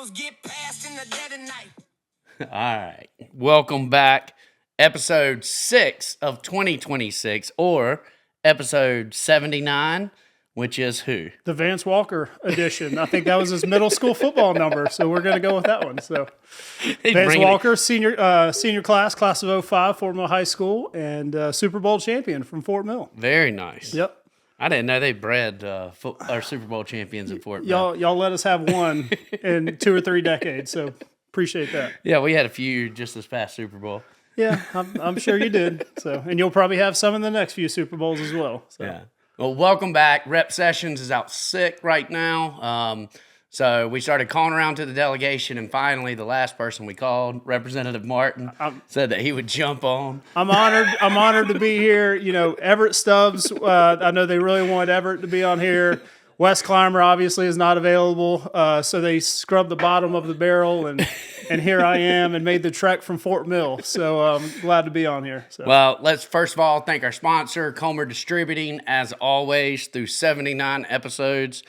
bills get passed in the dead of night. All right. Welcome back. Episode 6 of 2026, or episode 79, which is who? The Vance Walker edition. I think that was his middle school football number, so we're going to go with that one. So Vance Walker, senior class of 05, Fort Mill High School, and Super Bowl champion from Fort Mill. Very nice. Yep. I didn't know they bred our Super Bowl champions in Fort Mill. Y'all let us have one in 2 or 3 decades, so appreciate that. Yeah, we had a few just this past Super Bowl. Yeah, I'm sure you did. So, and you'll probably have some in the next few Super Bowls as well. So. Yeah. Well, welcome back. Rep Sessions is out sick right now. So we started calling around to the delegation, and finally the last person we called, Representative Martin, said that he would jump on. I'm honored to be here. You know, Everett Stubbs, I know they really want Everett to be on here. Wes Clymer obviously is not available, so they scrubbed the bottom of the barrel, and here I am, and made the trek from Fort Mill. So I'm glad to be on here. So. Well, let's first of all thank our sponsor, Comer Distributing, as always, through 79 episodes.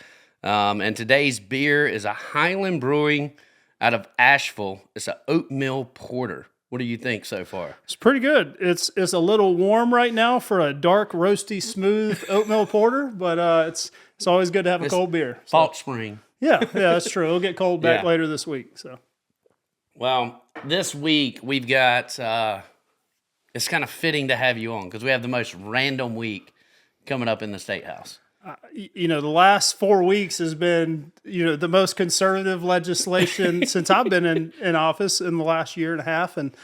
And today's beer is a Highland Brewing out of Asheville. It's an oatmeal porter. What do you think so far? It's pretty good. It's a little warm right now for a dark, roasty, smooth oatmeal porter, but it's always good to have a cold beer. So. Fall spring. Yeah, that's true. It'll get cold back later this week. So, well, this week we've got. It's kind of fitting to have you on because we have the most random week coming up in the State House. The last 4 weeks has been, the most conservative legislation since I've been in office in the last year and a half. And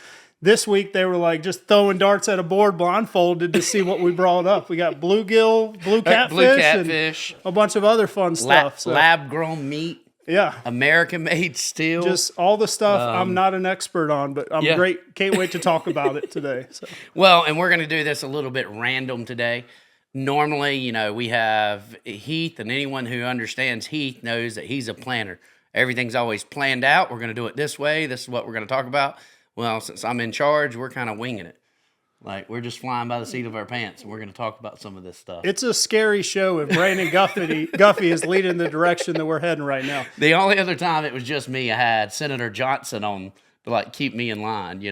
this week they were like just throwing darts at a board blindfolded to see what we brought up. We got bluegill, blue catfish, and a bunch of other fun stuff. Lab-grown meat. Yeah. American-made steel. Just all the stuff I'm not an expert on, but I'm great. Can't wait to talk about it today. So. Well, and we're going to do this a little bit random today. Normally, we have Heath, and anyone who understands Heath knows that he's a planner. Everything's always planned out. We're going to do it this way. This is what we're going to talk about. Well, since I'm in charge, we're kind of winging it. Like, we're just flying by the seat of our pants, and we're going to talk about some of this stuff. It's a scary show if Brandon Guffey is leading the direction that we're heading right now. The only other time it was just me, I had Senator Johnson on to, keep me in line,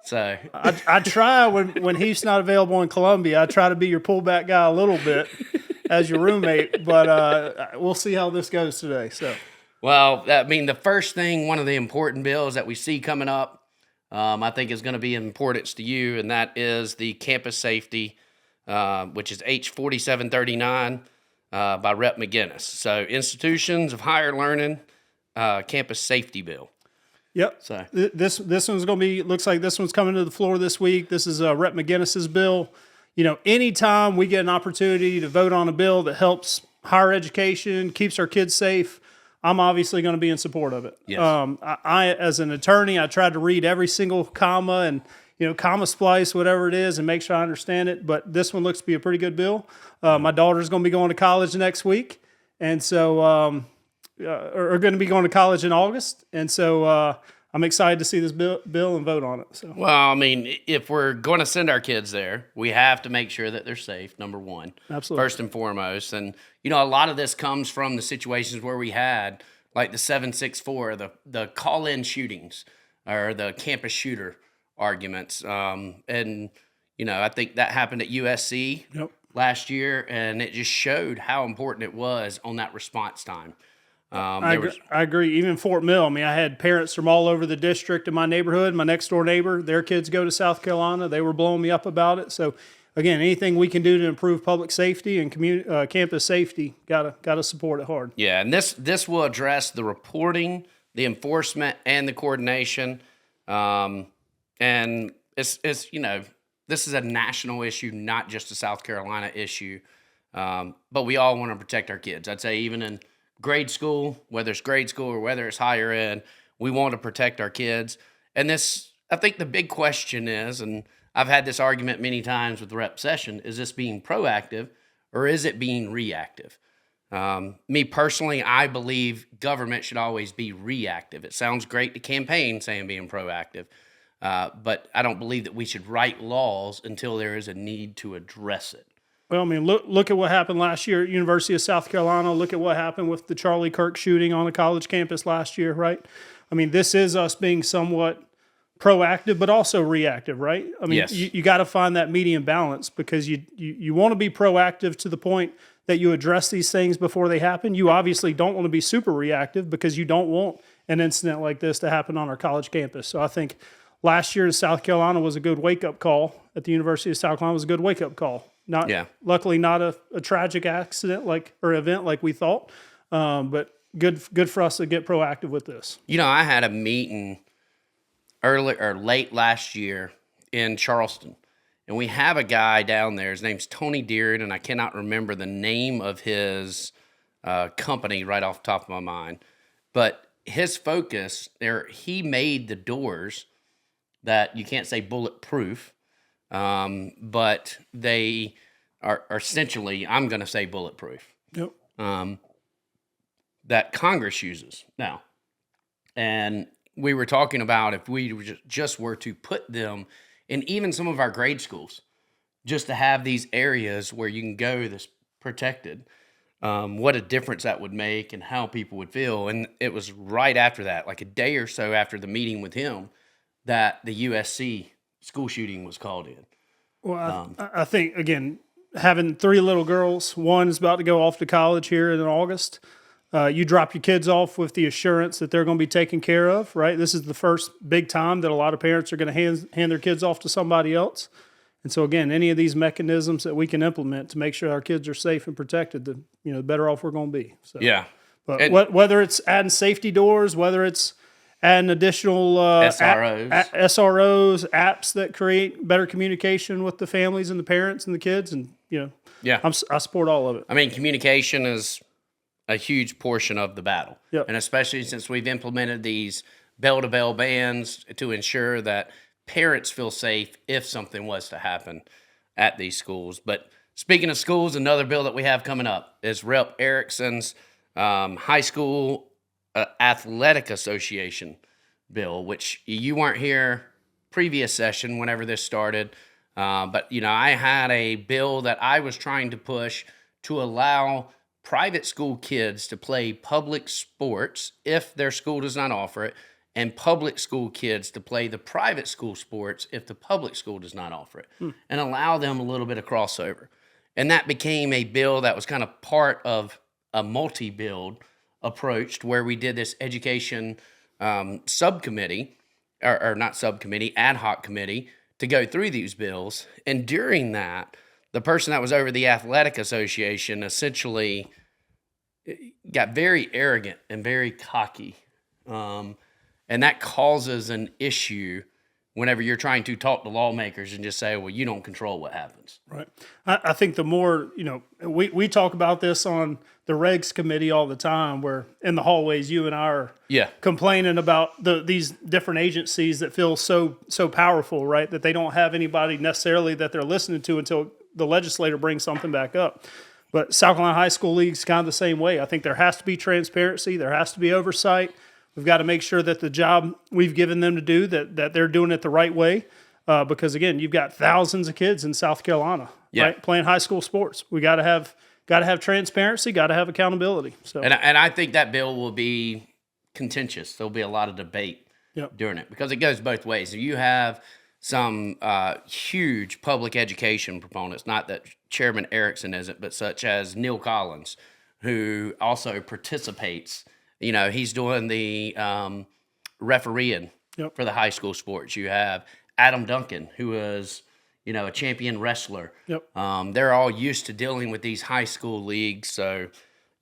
So I try when he's not available in Columbia. I try to be your pullback guy a little bit as your roommate, but we'll see how this goes today. So, well, the first thing, one of the important bills that we see coming up, I think is going to be of importance to you, and that is the campus safety, which is H4739 by Rep McGinnis. So, institutions of higher learning, campus safety bill. Yep. So this one's going to be, looks like this one's coming to the floor this week. This is Rep McGinnis's bill. Anytime we get an opportunity to vote on a bill that helps higher education, keeps our kids safe, I'm obviously going to be in support of it. Yes. I, as an attorney, I tried to read every single comma and, comma splice, whatever it is, and make sure I understand it. But this one looks to be a pretty good bill. My daughter's going to be going to college next week. And so, are going to be going to college in August, and so I'm excited to see this bill and vote on it. So. Well, if we're going to send our kids there, we have to make sure that they're safe, number one. Absolutely. First and foremost. And, a lot of this comes from the situations where we had, like the 764, the call-in shootings, or the campus shooter arguments. And, I think that happened at USC last year, and it just showed how important it was on that response time. I agree. Even Fort Mill, I had parents from all over the district in my neighborhood. My next door neighbor, their kids go to South Carolina. They were blowing me up about it. So, again, anything we can do to improve public safety and campus safety, gotta support it hard. Yeah, and this will address the reporting, the enforcement, and the coordination. And it's this is a national issue, not just a South Carolina issue. But we all want to protect our kids. I'd say even in grade school, whether it's grade school or whether it's higher ed, we want to protect our kids. And this, I think the big question is, and I've had this argument many times with Rep Session, is this being proactive or is it being reactive? Me personally, I believe government should always be reactive. It sounds great to campaign saying being proactive, but I don't believe that we should write laws until there is a need to address it. Well, I mean, look at what happened last year at University of South Carolina. Look at what happened with the Charlie Kirk shooting on the college campus last year, right? I mean, this is us being somewhat proactive, but also reactive, right? I mean, Yes. you got to find that medium balance, because you want to be proactive to the point that you address these things before they happen. You obviously don't want to be super reactive, because you don't want an incident like this to happen on our college campus. So I think last year in South Carolina was a good wake-up call. At the University of South Carolina was a good wake-up call. Luckily not a tragic accident or event like we thought, but good for us to get proactive with this. You know, I had a meeting late last year in Charleston, and we have a guy down there. His name's Tony Deering, and I cannot remember the name of his company right off the top of my mind. But his focus there, he made the doors that you can't say bulletproof, but they are essentially, I'm going to say bulletproof. Yep. That Congress uses now. And we were talking about if we just were to put them in even some of our grade schools, just to have these areas where you can go that's protected, what a difference that would make and how people would feel. And it was right after that, like a day or so after the meeting with him, that the USC school shooting was called in. Well, I think, again, having 3 little girls, one is about to go off to college here in August. You drop your kids off with the assurance that they're going to be taken care of, right? This is the first big time that a lot of parents are going to hand their kids off to somebody else. And so, again, any of these mechanisms that we can implement to make sure our kids are safe and protected, the better off we're going to be. So, Yeah. but whether it's adding safety doors, whether it's adding additional SROs, apps that create better communication with the families and the parents and the kids, and I support all of it. I mean, communication is a huge portion of the battle. Yep. And especially since we've implemented these bell-to-bell bans to ensure that parents feel safe if something was to happen at these schools. But speaking of schools, another bill that we have coming up is Rep. Erickson's high school athletic association bill, which you weren't here previous session whenever this started. But, I had a bill that I was trying to push to allow private school kids to play public sports if their school does not offer it, and public school kids to play the private school sports if the public school does not offer it, and allow them a little bit of crossover. And that became a bill that was kind of part of a multi-build approach where we did this education subcommittee, or not subcommittee, ad hoc committee to go through these bills. And during that, the person that was over the athletic association essentially got very arrogant and very cocky. And that causes an issue whenever you're trying to talk to lawmakers and just say, well, you don't control what happens. Right. I think the more, we talk about this on the regs committee all the time, where in the hallways, you and I are complaining about these different agencies that feel so powerful, right? That they don't have anybody necessarily that they're listening to until the legislator brings something back up. But South Carolina High School League's kind of the same way. I think there has to be transparency. There has to be oversight. We've got to make sure that the job we've given them to do, that they're doing it the right way. Because, again, you've got thousands of kids in South Carolina right, playing high school sports. We got to have transparency, got to have accountability. So, and I think that bill will be contentious. There'll be a lot of debate during it because it goes both ways. You have some huge public education proponents, not that Chairman Erickson isn't, but such as Neil Collins, who also participates. He's doing the refereeing for the high school sports. You have Adam Duncan, who is, a champion wrestler. They're all used to dealing with these high school leagues. So,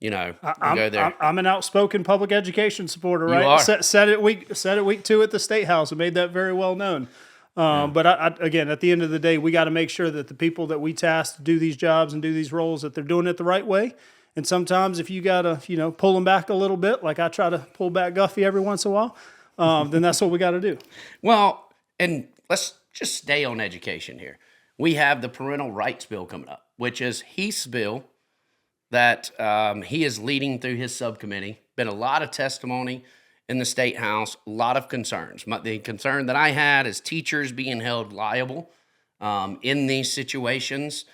go there. I'm an outspoken public education supporter, right? You are. Said it week 2 at the State House and made that very well known. But again, at the end of the day, we got to make sure that the people that we task to do these jobs and do these roles, that they're doing it the right way. And sometimes if you got to, pull them back a little bit, like I try to pull back Guffey every once in a while, then that's what we got to do. Well, and let's just stay on education here. We have the parental rights bill coming up, which is Heath's bill that he is leading through his subcommittee. Been a lot of testimony in the State House, a lot of concerns. The concern that I had is teachers being held liable in these situations.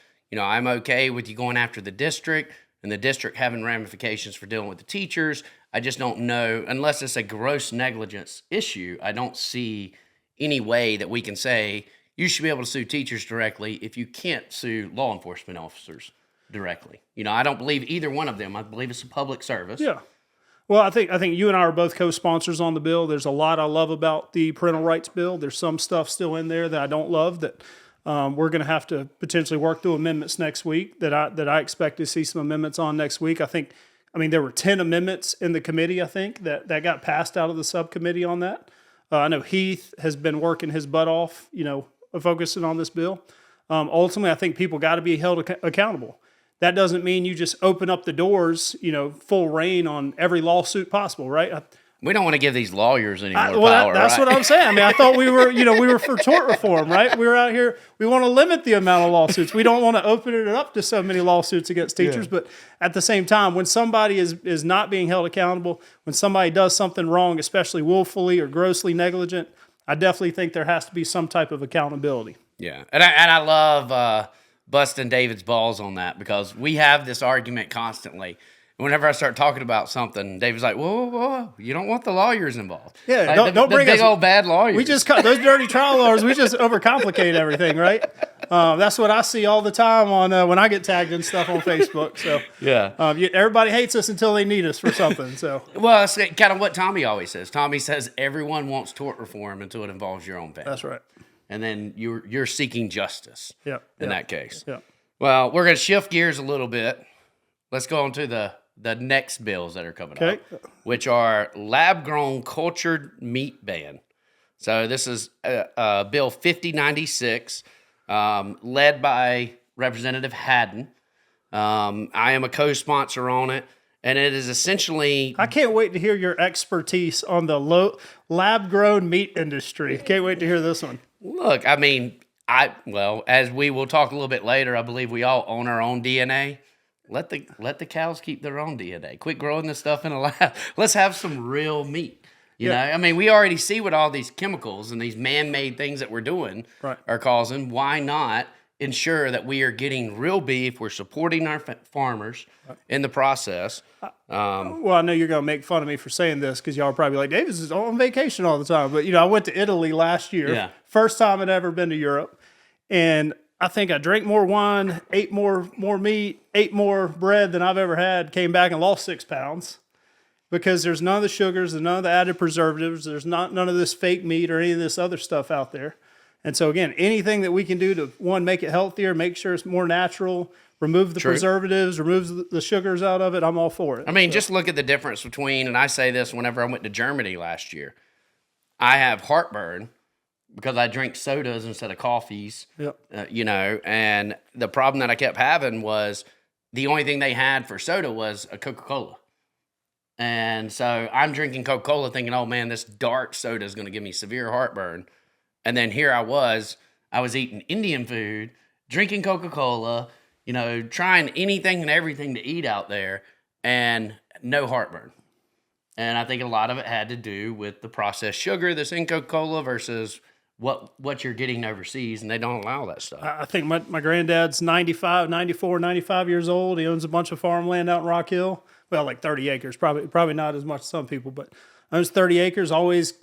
I'm okay with you going after the district and the district having ramifications for dealing with the teachers. I just don't know, unless it's a gross negligence issue, I don't see any way that we can say you should be able to sue teachers directly if you can't sue law enforcement officers directly. I don't believe either one of them. I believe it's a public service. Yeah. Well, I think you and I are both co-sponsors on the bill. There's a lot I love about the parental rights bill. There's some stuff still in there that I don't love that we're going to have to potentially work through amendments next week that I expect to see some amendments on next week. There were 10 amendments in the committee, I think, that got passed out of the subcommittee on that. I know Heath has been working his butt off, focusing on this bill. Ultimately, I think people got to be held accountable. That doesn't mean you just open up the doors, full reign on every lawsuit possible, right? We don't want to give these lawyers any more power. That's right? what I'm saying. I thought we were for tort reform, right? We were out here. We want to limit the amount of lawsuits. We don't want to open it up to so many lawsuits against teachers. Yeah. But at the same time, when somebody is not being held accountable, when somebody does something wrong, especially willfully or grossly negligent, I definitely think there has to be some type of accountability. Yeah, and I love busting David's balls on that, because we have this argument constantly. Whenever I start talking about something, David's like, whoa, you don't want the lawyers involved. Yeah, like, don't bring the big old bad lawyers. We just cut those dirty trial lawyers. We just overcomplicate everything, right? That's what I see all the time on when I get tagged in stuff on Facebook. So yeah, everybody hates us until they need us for something. So well, it's kind of what Tommy always says. Tommy says everyone wants tort reform until it involves your own family. That's right. And then you're seeking justice. In that case. Yeah. Well, we're going to shift gears a little bit. Let's go on to the next bills that are coming up, which are lab-grown cultured meat ban. So this is Bill 5096, led by Representative Haddon. I am a co-sponsor on it, and it is essentially... I can't wait to hear your expertise on the lab-grown meat industry. Can't wait to hear this one. Look, as we will talk a little bit later, I believe we all own our own DNA. Let the cows keep their own DNA. Quit growing this stuff in a lab. Let's have some real meat. You know, we already see what all these chemicals and these man-made things that we're doing are causing. Why not ensure that we are getting real beef? We're supporting our farmers in the process. Well, I know you're going to make fun of me for saying this, because y'all are probably like, Davis is on vacation all the time. But, I went to Italy last year. Yeah. First time I'd ever been to Europe. And I think I drank more wine, ate more meat, ate more bread than I've ever had, came back and lost 6 pounds. Because there's none of the sugars, there's none of the added preservatives, there's none of this fake meat or any of this other stuff out there. And so, again, anything that we can do to, one, make it healthier, make sure it's more natural, remove the preservatives, remove the sugars out of it, I'm all for it. Just look at the difference between, and I say this whenever I went to Germany last year, I have heartburn because I drink sodas instead of coffees, and the problem that I kept having was the only thing they had for soda was a Coca-Cola. And so I'm drinking Coca-Cola thinking, oh man, this dark soda is going to give me severe heartburn. And then here I was eating Indian food, drinking Coca-Cola, trying anything and everything to eat out there, and no heartburn. And I think a lot of it had to do with the processed sugar that's in Coca-Cola versus what you're getting overseas, and they don't allow that stuff. I think my granddad's 95 years old. He owns a bunch of farmland out in Rock Hill. Well, like 30 acres, probably not as much as some people, but owns 30 acres, always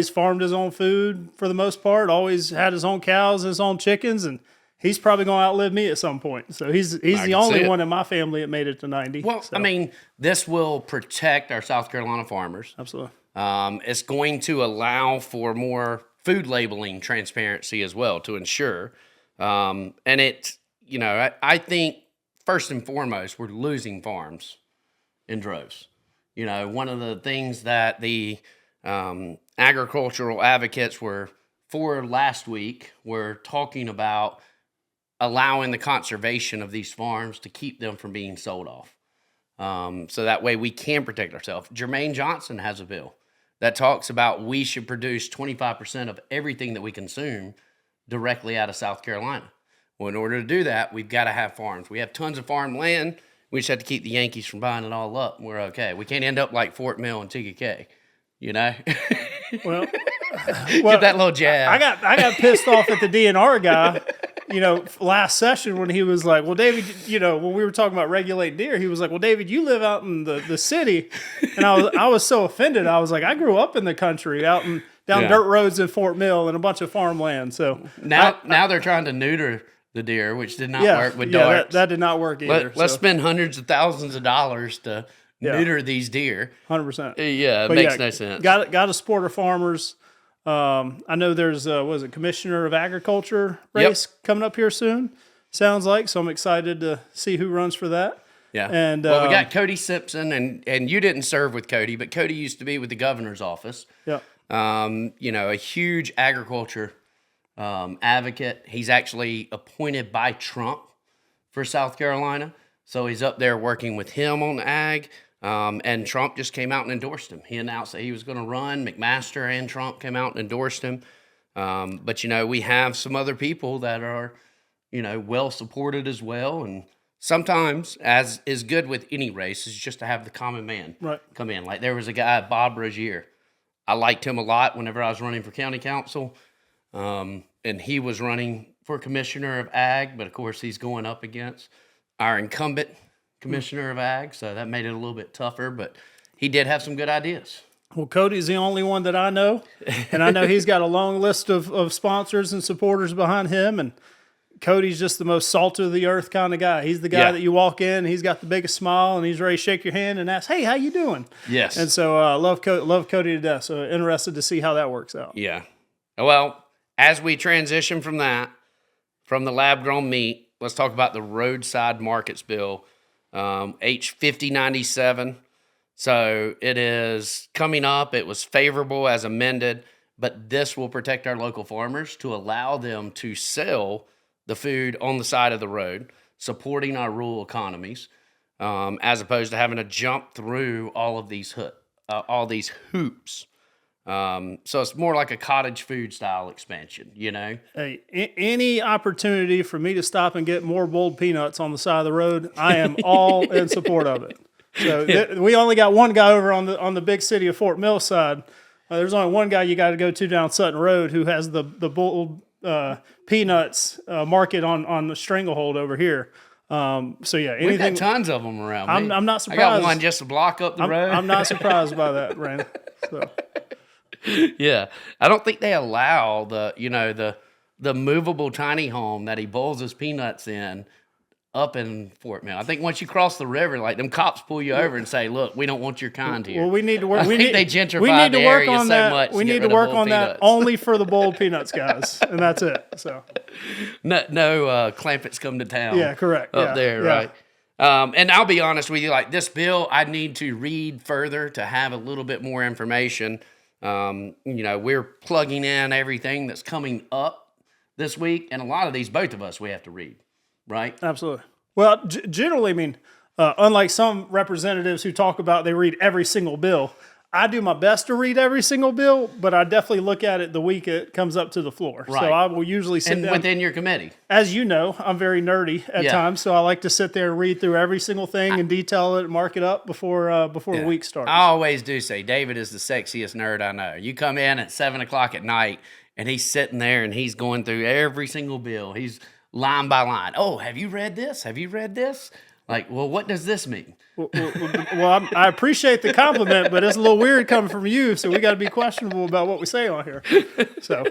farmed his own food for the most part, always had his own cows, his own chickens, and he's probably going to outlive me at some point. So he's the only one in my family that made it to 90. Well, so. This will protect our South Carolina farmers. Absolutely. It's going to allow for more food labeling transparency as well to ensure. And I think first and foremost, we're losing farms in droves. One of the things that the agricultural advocates were for last week were talking about allowing the conservation of these farms to keep them from being sold off. So that way we can protect ourselves. Jermaine Johnson has a bill that talks about we should produce 25% of everything that we consume directly out of South Carolina. Well, in order to do that, we've got to have farms. We have tons of farm land. We just have to keep the Yankees from buying it all up, and we're okay. We can't end up like Fort Mill and TKK, Well, get that little jab. I got pissed off at the DNR guy last session when he was like, well, David, when we were talking about regulating deer, he was like, well, David, you live out in the city. And I was so offended. I was like, I grew up in the country out down dirt roads in Fort Mill and a bunch of farmland. So now they're trying to neuter the deer, which did not work with darts. That did not work either. Let's spend hundreds of thousands of dollars to neuter these deer. 100%. Yeah, it makes no sense. Got to support our farmers. I know there's Commissioner of Agriculture race coming up here soon. Sounds like, so I'm excited to see who runs for that. Yeah, and we got Cody Simpson, and you didn't serve with Cody, but Cody used to be with the governor's office. Yeah, a huge agriculture advocate. He's actually appointed by Trump for South Carolina, so he's up there working with him on ag. And Trump just came out and endorsed him. He announced that he was going to run. McMaster and Trump came out and endorsed him. But we have some other people that are, well supported as well. And sometimes, as is good with any race, is just to have the common man come in. Like there was a guy, Bob Rozier. I liked him a lot whenever I was running for county council. And he was running for commissioner of ag, but of course he's going up against our incumbent commissioner of ag, so that made it a little bit tougher, but he did have some good ideas. Well, Cody's the only one that I know, and I know he's got a long list of sponsors and supporters behind him, and Cody's just the most salt of the earth kind of guy. He's the guy that you walk in, he's got the biggest smile, and he's ready to shake your hand and ask, hey, how you doing? Yes. And so I love Cody to death, so interested to see how that works out. Yeah. Well, as we transition from the lab-grown meat, let's talk about the roadside markets bill, H5097. So it is coming up. It was favorable as amended, but this will protect our local farmers to allow them to sell the food on the side of the road, supporting our rural economies, as opposed to having to jump through all these hoops. So it's more like a cottage food style expansion, Hey, any opportunity for me to stop and get more boiled peanuts on the side of the road, I am all in support of it. So we only got one guy over on the big city of Fort Mill side. There's only one guy you got to go to down Sutton Road who has the boiled peanuts market on the stranglehold over here. So yeah, anything. We've got tons of them around. I'm not surprised. I got one just a block up the road. I'm not surprised by that, Brandon. So. Yeah, I don't think they allow the movable tiny home that he boils his peanuts in up in Fort Mill. I think once you cross the river, like them cops pull you over and say, "Look, we don't want your kind here." Well, we need to work. They gentrify the area so much. We need to work on that only for the boiled peanuts guys, and that's it. So no Clampets come to town. Yeah, correct. Up there, right? And I'll be honest with you, like this bill, I need to read further to have a little bit more information. We're plugging in everything that's coming up this week, and a lot of these, both of us, we have to read, right? Absolutely. Well, generally, I mean, unlike some representatives who talk about they read every single bill, I do my best to read every single bill, but I definitely look at it the week it comes up to the floor. Right. So I will usually sit down. Within your committee. As you know, I'm very nerdy at times, so I like to sit there and read through every single thing and detail it and mark it up before the week starts. I always do say David is the sexiest nerd I know. You come in at 7 o'clock at night, and he's sitting there, and he's going through every single bill. He's line by line. Oh, have you read this? Have you read this? Like, well, what does this mean? Well, I appreciate the compliment, but it's a little weird coming from you, so we got to be questionable about what we say on here. So,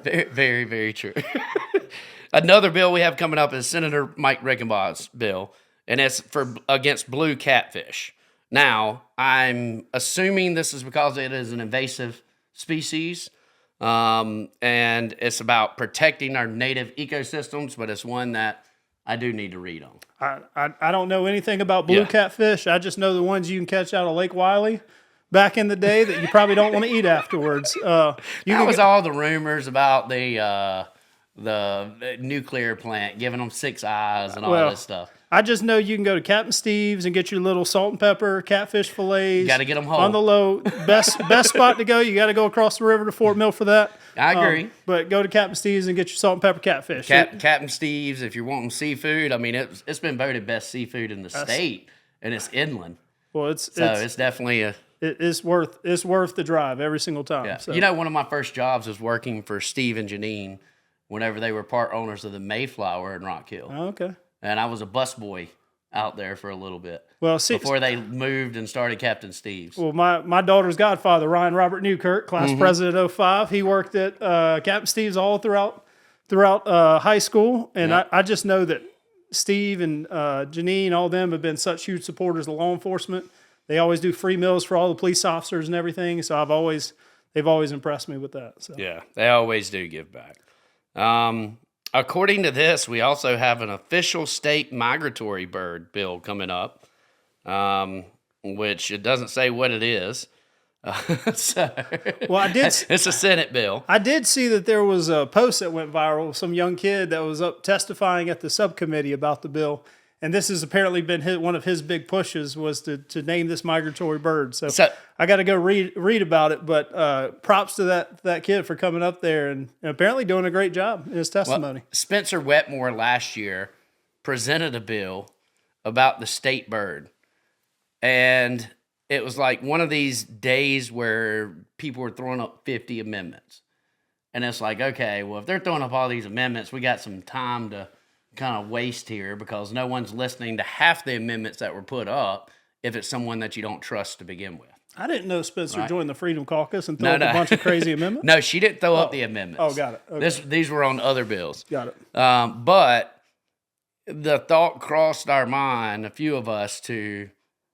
very, very, very true. Another bill we have coming up is Senator Mike Rickenbaugh's bill, and it's against blue catfish. Now, I'm assuming this is because it is an invasive species, and it's about protecting our native ecosystems, but it's one that I do need to read on. I don't know anything about blue catfish. I just know the ones you can catch out of Lake Wiley back in the day that you probably don't want to eat afterwards. All the rumors about the nuclear plant giving them 6 eyes and all this stuff. I just know you can go to Captain Steve's and get your little salt and pepper catfish fillets. You got to get them whole. On the low. Best spot to go. You got to go across the river to Fort Mill for that. I agree. But go to Captain Steve's and get your salt and pepper catfish. Captain Steve's, if you're wanting seafood, I mean, it's been voted best seafood in the state, and it's inland. Well, it's definitely it's worth the drive every single time. Yeah. So. One of my first jobs was working for Steve and Janine whenever they were part owners of the Mayflower in Rock Hill. Oh, okay. And I was a busboy out there for a little bit. Well, see, before they moved and started Captain Steve's. Well, my daughter's godfather, Ryan Robert Newkirk, class president of 05, he worked at Captain Steve's all throughout high school. And I just know that Steve and Janine, all them have been such huge supporters of law enforcement. They always do free meals for all the police officers and everything. So they've always impressed me with that. So. Yeah, they always do give back. According to this, we also have an official state migratory bird bill coming up, which it doesn't say what it is. Well, it's a Senate bill. I did see that there was a post that went viral of some young kid that was up testifying at the subcommittee about the bill. And this has apparently been one of his big pushes was to name this migratory bird. So I got to go read about it. But props to that kid for coming up there and apparently doing a great job in his testimony. Well, Spencer Wetmore last year presented a bill about the state bird. And it was like one of these days where people were throwing up 50 amendments. And it's like, okay, well, if they're throwing up all these amendments, we got some time to kind of waste here because no one's listening to half the amendments that were put up if it's someone that you don't trust to begin with. I didn't know Spencer joined the Freedom Caucus and threw up a bunch of crazy amendments. No, she didn't throw up the amendments. Oh, got it. Okay. These were on other bills. Got it. But the thought crossed our mind, a few of us, to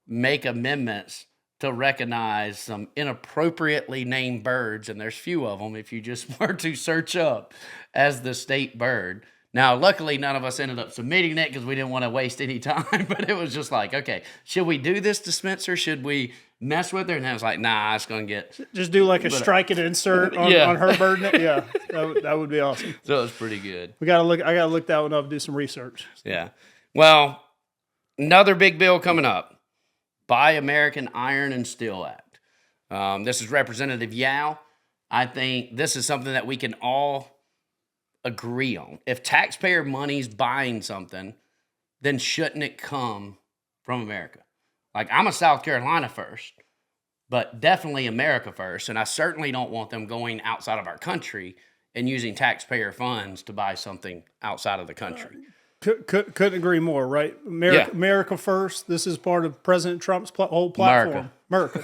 make amendments to recognize some inappropriately named birds, and there's few of them if you just were to search up as the state bird. Now, luckily, none of us ended up submitting it because we didn't want to waste any time, but it was just like, okay, should we do this to Spencer? Should we mess with her? And I was like, nah, it's going to get... Just do like a strike and insert on her bird. Yeah, that would be awesome. So it was pretty good. I got to look that one up and do some research. Yeah. Well, another big bill coming up. Buy American Iron and Steel Act. This is Representative Yao. I think this is something that we can all agree on. If taxpayer money's buying something, then shouldn't it come from America? Like, I'm a South Carolina first, but definitely America first, and I certainly don't want them going outside of our country and using taxpayer funds to buy something outside of the country. Couldn't agree more, right? America first. This is part of President Trump's whole platform. America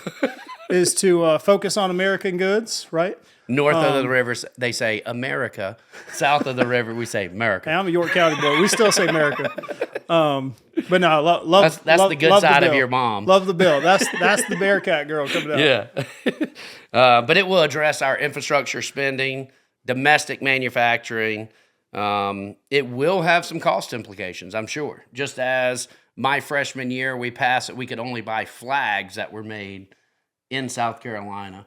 is to focus on American goods, right? North of the river, they say America. South of the river, we say America. Hey, I'm a York County boy. We still say America. But no, love that's the good side of your mom. Love the bill. That's the Bearcat girl coming out. Yeah. But it will address our infrastructure spending, domestic manufacturing. It will have some cost implications, I'm sure. Just as my freshman year, we passed it, we could only buy flags that were made in South Carolina.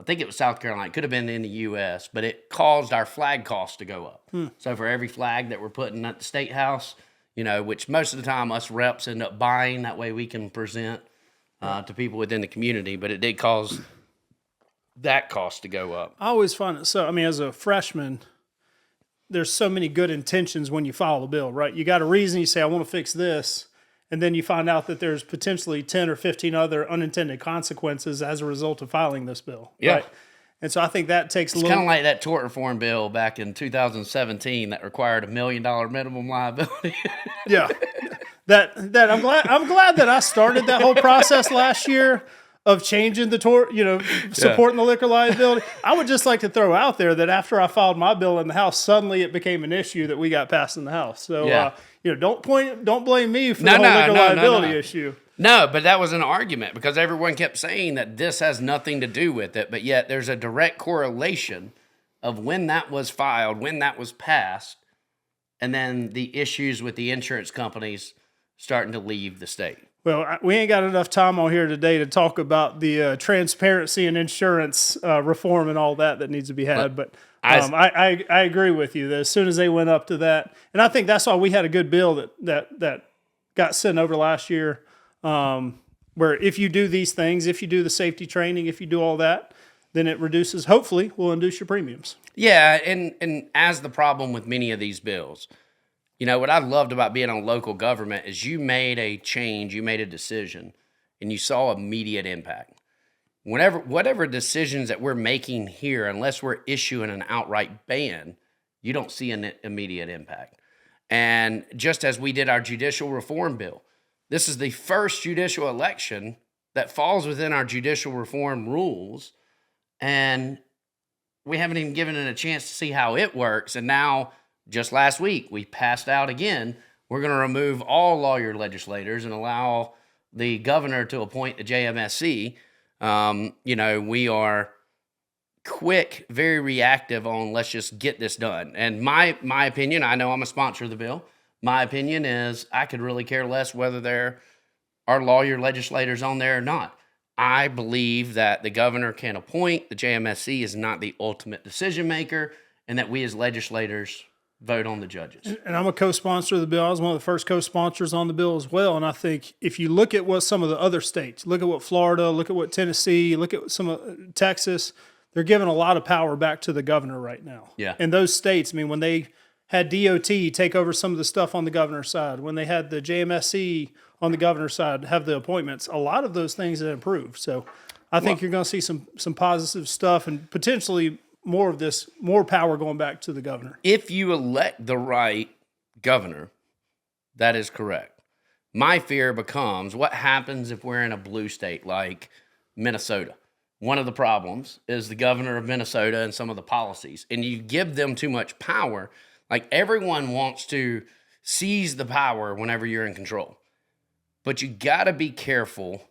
I think it was South Carolina. It could have been in the U.S., but it caused our flag costs to go up. So for every flag that we're putting at the State House, which most of the time us reps end up buying, that way we can present to people within the community, but it did cause that cost to go up. I always find it so, as a freshman, there's so many good intentions when you file a bill, right? You got a reason, you say, I want to fix this, and then you find out that there's potentially 10 or 15 other unintended consequences as a result of filing this bill. Yeah. Right? And so I think that takes it's kind of like that tort reform bill back in 2017 that required $1 million minimum liability. Yeah. That I'm glad that I started that whole process last year of changing the tort, supporting the liquor liability. I would just like to throw out there that after I filed my bill in the House, suddenly it became an issue that we got passed in the House. So, don't blame me for the whole liquor liability issue. No, but that was an argument because everyone kept saying that this has nothing to do with it, but yet there's a direct correlation of when that was filed, when that was passed, and then the issues with the insurance companies starting to leave the state. Well, we ain't got enough time on here today to talk about the transparency and insurance reform and all that needs to be had. But I agree with you that as soon as they went up to that, and I think that's why we had a good bill that got sent over last year, where if you do these things, if you do the safety training, if you do all that, then it reduces, hopefully, will reduce your premiums. Yeah, and as the problem with many of these bills, what I loved about being on local government is you made a change, you made a decision, and you saw immediate impact. Whatever decisions that we're making here, unless we're issuing an outright ban, you don't see an immediate impact. And just as we did our judicial reform bill, this is the first judicial election that falls within our judicial reform rules, and we haven't even given it a chance to see how it works. And now, just last week, we passed out again. We're going to remove all lawyer legislators and allow the governor to appoint the JMSC. We are quick, very reactive on let's just get this done. And my opinion, I know I'm a sponsor of the bill. My opinion is I could really care less whether there are lawyer legislators on there or not. I believe that the governor can appoint. The JMSC is not the ultimate decision maker, and that we as legislators vote on the judges. And I'm a co-sponsor of the bill. I was one of the first co-sponsors on the bill as well. And I think if you look at what some of the other states, look at what Florida, look at what Tennessee, look at some of Texas, they're giving a lot of power back to the governor right now. Yeah. And those states, I mean, when they had DOT take over some of the stuff on the governor's side, when they had the JMSC on the governor's side have the appointments, a lot of those things have improved. So I think you're going to see some positive stuff and potentially more of this, more power going back to the governor. If you elect the right governor, that is correct. My fear becomes what happens if we're in a blue state like Minnesota. One of the problems is the governor of Minnesota and some of the policies, and you give them too much power. Like everyone wants to seize the power whenever you're in control. But you got to be careful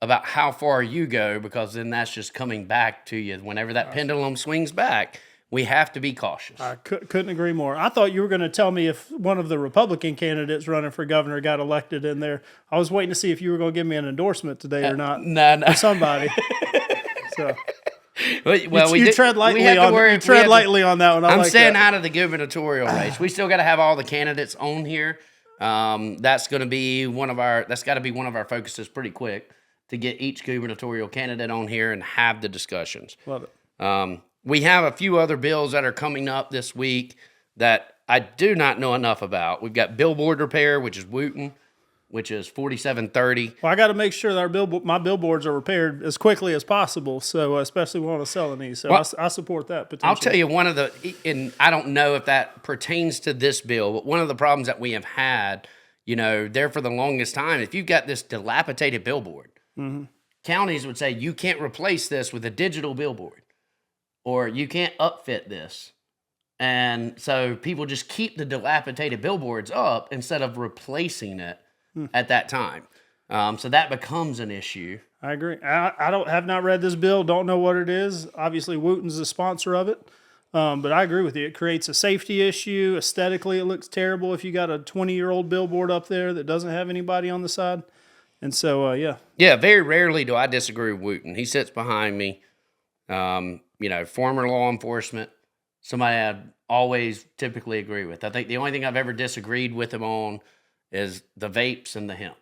about how far you go, because then that's just coming back to you. Whenever that pendulum swings back, we have to be cautious. I couldn't agree more. I thought you were going to tell me if one of the Republican candidates running for governor got elected in there. I was waiting to see if you were going to give me an endorsement today or not. No. For somebody. So. Well, you tread lightly on that one. I'm staying out of the gubernatorial race. We still got to have all the candidates on here. That's going to be that's got to be one of our focuses pretty quick, to get each gubernatorial candidate on here and have the discussions. Love it. We have a few other bills that are coming up this week that I do not know enough about. We've got billboard repair, which is Wooten, which is 4730. Well, I got to make sure that my billboards are repaired as quickly as possible. So especially when I want to sell these. So I support that potentially. I'll tell you and I don't know if that pertains to this bill, but one of the problems that we have had, there for the longest time, if you've got this dilapidated billboard, counties would say you can't replace this with a digital billboard, or you can't upfit this. And so people just keep the dilapidated billboards up instead of replacing it at that time. So that becomes an issue. I agree. I have not read this bill, don't know what it is. Obviously, Wooten's the sponsor of it. But I agree with you. It creates a safety issue. Aesthetically, it looks terrible if you got a 20-year-old billboard up there that doesn't have anybody on the side. And so, yeah. Yeah, very rarely do I disagree with Wooten. He sits behind me. Former law enforcement, somebody I always typically agree with. I think the only thing I've ever disagreed with him on is the vapes and the hemp.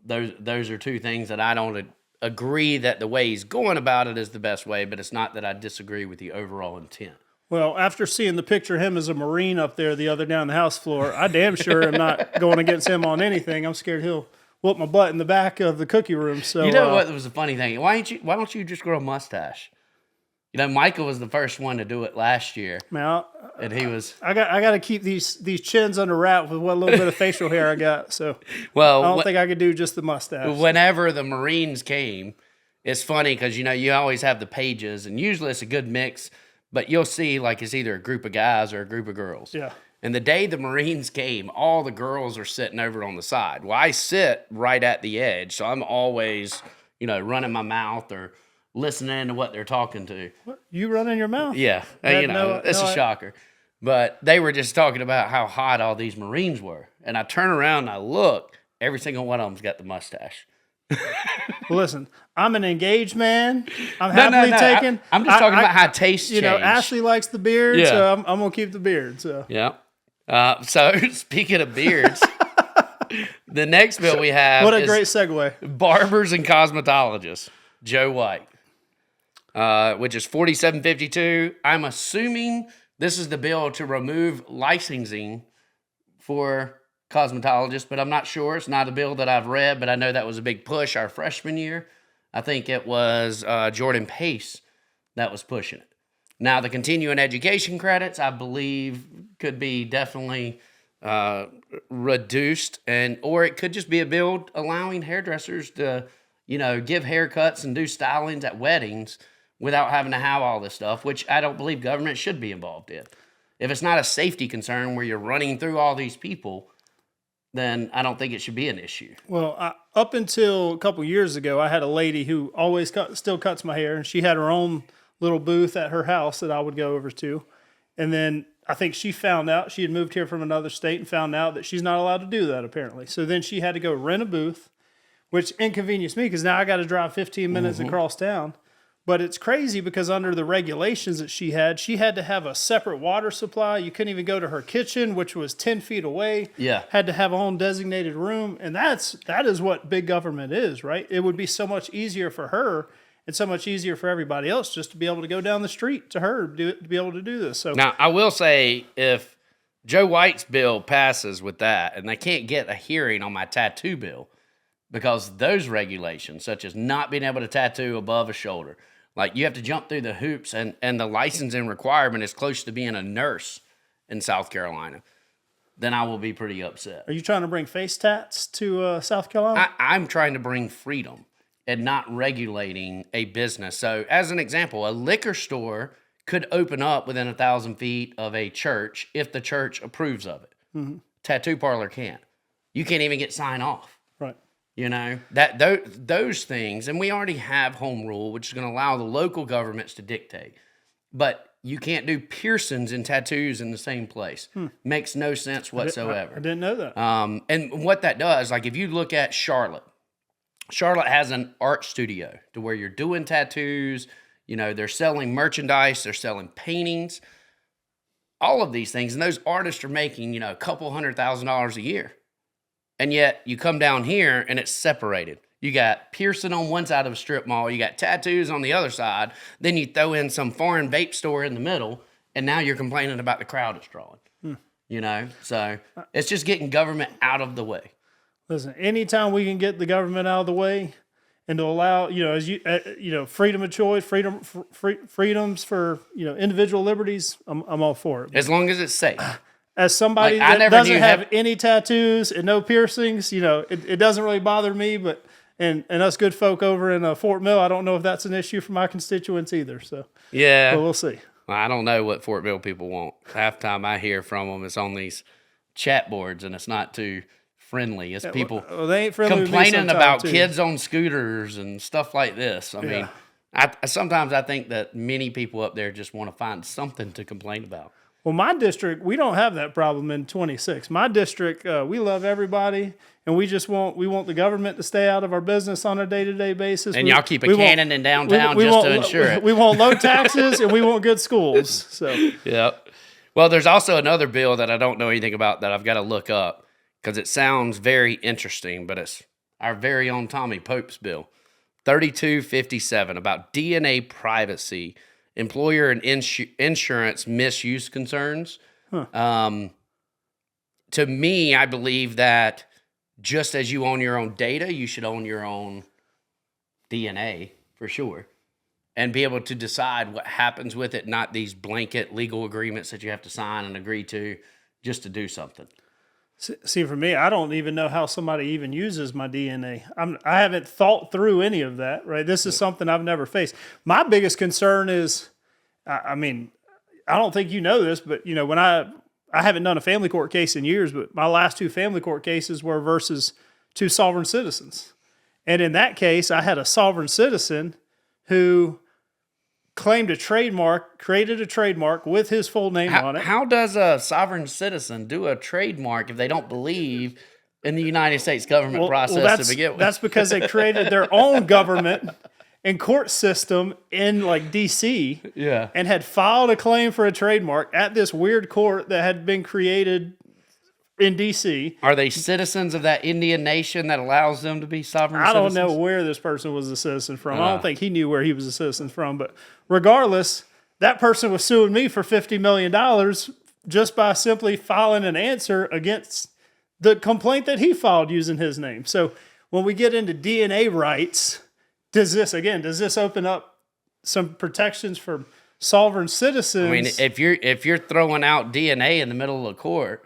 Those are two things that I don't agree that the way he's going about it is the best way, but it's not that I disagree with the overall intent. Well, after seeing the picture of him as a Marine up there the other day on the house floor, I damn sure am not going against him on anything. I'm scared he'll whoop my butt in the back of the cookie room. So what was a funny thing? Why don't you just grow a mustache? Michael was the first one to do it last year. Man, and he was. I got to keep these chins under wrap with what little bit of facial hair I got. So I don't think I could do just the mustache. Whenever the Marines came, it's funny because you always have the pages, and usually it's a good mix. But you'll see it's either a group of guys or a group of girls. Yeah. And the day the Marines came, all the girls are sitting over on the side. Well, I sit right at the edge, so I'm always, running my mouth or listening to what they're talking to. What? You running your mouth? Yeah. It's a shocker. But they were just talking about how hot all these Marines were. And I turn around and I look, every single one of them's got the mustache. Listen, I'm an engaged man. I'm happily taken. I'm just talking about how taste change. Ashley likes the beard, so I'm going to keep the beard. So yeah. So speaking of beards, the next bill we have what a great segue. Barbers and cosmetologists, Joe White, which is 4752. I'm assuming this is the bill to remove licensing for cosmetologists, but I'm not sure. It's not a bill that I've read, but I know that was a big push our freshman year. I think it was Jordan Pace that was pushing it. Now, the continuing education credits, I believe, could be definitely reduced, or it could just be a bill allowing hairdressers to, give haircuts and do stylings at weddings without having to have all this stuff, which I don't believe government should be involved in. If it's not a safety concern where you're running through all these people, then I don't think it should be an issue. Well, up until a couple years ago, I had a lady who always still cuts my hair, and she had her own little booth at her house that I would go over to. And then I think she found out, she had moved here from another state and found out that she's not allowed to do that apparently. So then she had to go rent a booth, which inconvenienced me because now I got to drive 15 minutes across town. But it's crazy because under the regulations that she had to have a separate water supply. You couldn't even go to her kitchen, which was 10 feet away. Yeah. Had to have her own designated room. And that is what big government is, right? It would be so much easier for her and so much easier for everybody else just to be able to go down the street to her to be able to do this. So now, I will say, if Joe White's bill passes with that, and they can't get a hearing on my tattoo bill because those regulations, such as not being able to tattoo above a shoulder, like you have to jump through the hoops, and the licensing requirement is close to being a nurse in South Carolina, then I will be pretty upset. Are you trying to bring face tats to South Carolina? I'm trying to bring freedom and not regulating a business. So as an example, a liquor store could open up within 1,000 feet of a church if the church approves of it. Mm-hmm. Tattoo parlor can't. You can't even get sign off. Right. Those things, and we already have home rule, which is going to allow the local governments to dictate. But you can't do piercings and tattoos in the same place. Makes no sense whatsoever. I didn't know that. And what that does, like if you look at Charlotte has an art studio to where you're doing tattoos, they're selling merchandise, they're selling paintings, all of these things. And those artists are making, a couple $100,000 a year. And yet you come down here and it's separated. You got piercing on one side of a strip mall, you got tattoos on the other side, then you throw in some foreign vape store in the middle, and now you're complaining about the crowd it's drawing. So it's just getting government out of the way. Listen, anytime we can get the government out of the way and to allow, freedom of choice, freedoms for, individual liberties, I'm all for it. As long as it's safe. As somebody that doesn't have any tattoos and no piercings, it doesn't really bother me, but and us good folk over in Fort Mill, I don't know if that's an issue for my constituents either. So yeah, but we'll see. Well, I don't know what Fort Mill people want. Half the time I hear from them, it's on these chat boards, and it's not too friendly. It's people they ain't friendly complaining about kids on scooters and stuff like this. I mean, sometimes I think that many people up there just want to find something to complain about. Well, my district, we don't have that problem in 26. My district, we love everybody, and we want the government to stay out of our business on a day-to-day basis. And y'all keep a cannon in downtown just to ensure it. We want low taxes, and we want good schools. So yeah. Well, there's also another bill that I don't know anything about that I've got to look up because it sounds very interesting, but it's our very own Tommy Pope's bill, 3257, about DNA privacy, employer and insurance misuse concerns. To me, I believe that just as you own your own data, you should own your own DNA for sure and be able to decide what happens with it, not these blanket legal agreements that you have to sign and agree to just to do something. See, for me, I don't even know how somebody even uses my DNA. I haven't thought through any of that, right? This is something I've never faced. My biggest concern is, I don't think you know this, but, when I haven't done a family court case in years, but my last 2 family court cases were versus 2 sovereign citizens. And in that case, I had a sovereign citizen who claimed created a trademark with his full name on it. How does a sovereign citizen do a trademark if they don't believe in the United States government process to begin with? That's because they created their own government and court system in D.C. Yeah. And had filed a claim for a trademark at this weird court that had been created in D.C. Are they citizens of that Indian nation that allows them to be sovereign citizens? I don't know where this person was a citizen from. I don't think he knew where he was a citizen from. But regardless, that person was suing me for $50 million just by simply filing an answer against the complaint that he filed using his name. So when we get into DNA rights, does this open up some protections for sovereign citizens. I mean, if you're throwing out DNA in the middle of the court,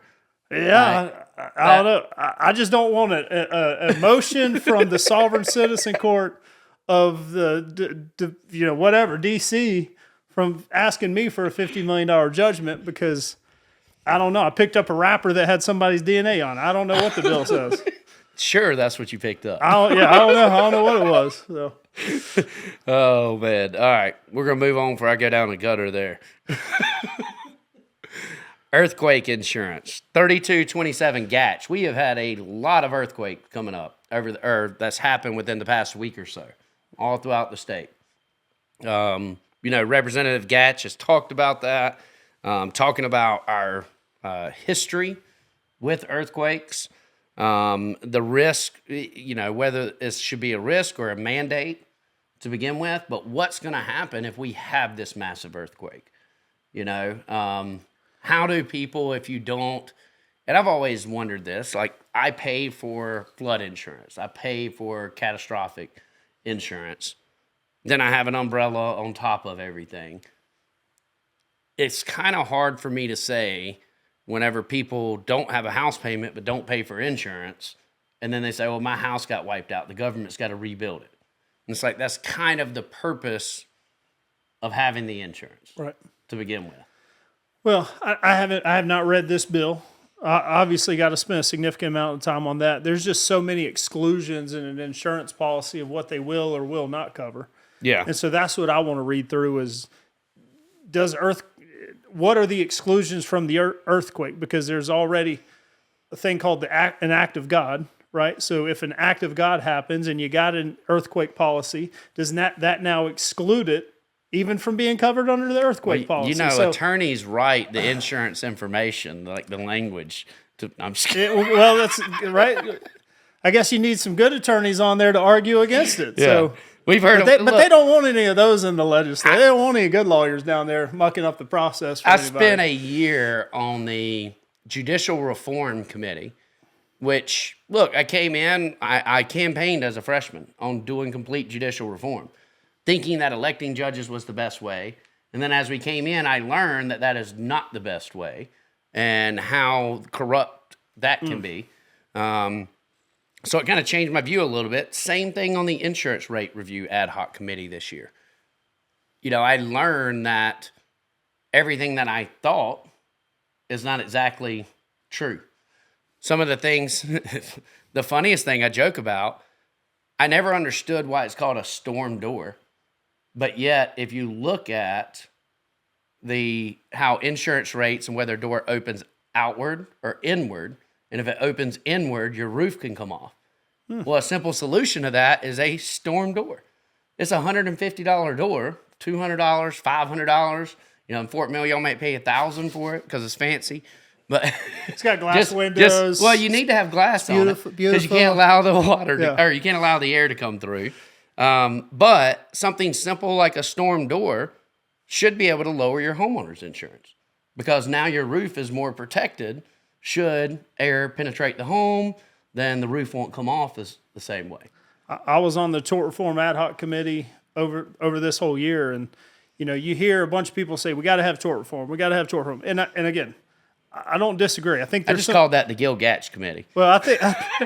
yeah, I don't know. I just don't want a motion from the sovereign citizen court of whatever DC from asking me for a $50 million judgment because I don't know. I picked up a wrapper that had somebody's DNA on it. I don't know what the bill says. sure, that's what you picked up. I don't know. I don't know what it was. So. Oh man! All right, we're gonna move on before I go down the gutter there. Earthquake insurance, 3227 Gatch. We have had a lot of earthquake coming up that's happened within the past week or so, all throughout the state. Representative Gatch has talked about that, talking about our history with earthquakes, the risk, whether this should be a risk or a mandate to begin with, but what's going to happen if we have this massive earthquake? How do people, if you don't, and I've always wondered this, like I pay for flood insurance, I pay for catastrophic insurance, then I have an umbrella on top of everything. It's kind of hard for me to say whenever people don't have a house payment but don't pay for insurance, and then they say, well, my house got wiped out, the government's got to rebuild it. And it's like that's kind of the purpose of having the insurance to begin with. Well, I have not read this bill. I obviously got to spend a significant amount of time on that. There's just so many exclusions in an insurance policy of what they will or will not cover. Yeah. And so that's what I want to read through is what are the exclusions from the earthquake? Because there's already a thing called an act of God, right? So if an act of God happens and you got an earthquake policy, does that now exclude it even from being covered under the earthquake policy? Attorneys write the insurance information, like the language. I'm just kidding. Well, that's right. I guess you need some good attorneys on there to argue against it. Yeah. So we've heard, but they don't want any of those in the legislature. They don't want any good lawyers down there mucking up the process. For anybody. Spent a year on the Judicial Reform Committee, which I came in. I campaigned as a freshman on doing complete judicial reform, thinking that electing judges was the best way. And then as we came in, I learned that is not the best way and how corrupt that can be. So it kind of changed my view a little bit. Same thing on the insurance rate review ad hoc committee this year. I learned that everything that I thought is not exactly true. Some of the things, the funniest thing I joke about, I never understood why it's called a storm door. But yet, if you look at how insurance rates and whether a door opens outward or inward, and if it opens inward, your roof can come off. Well, a simple solution to that is a storm door. It's a $150 door, $200, $500. In Fort Mill, y'all might pay $1,000 for it because it's fancy. But it's got glass windows. You need to have glass on it because you can't allow the water or you can't allow the air to come through. But something simple like a storm door should be able to lower your homeowner's insurance because now your roof is more protected. Should air penetrate the home, then the roof won't come off the same way. I was on the tort reform ad hoc committee over this whole year, and you hear a bunch of people say we got to have tort reform. We got to have tort reform, and again, I don't disagree. I think I just called that the Gil Gatch committee. Well,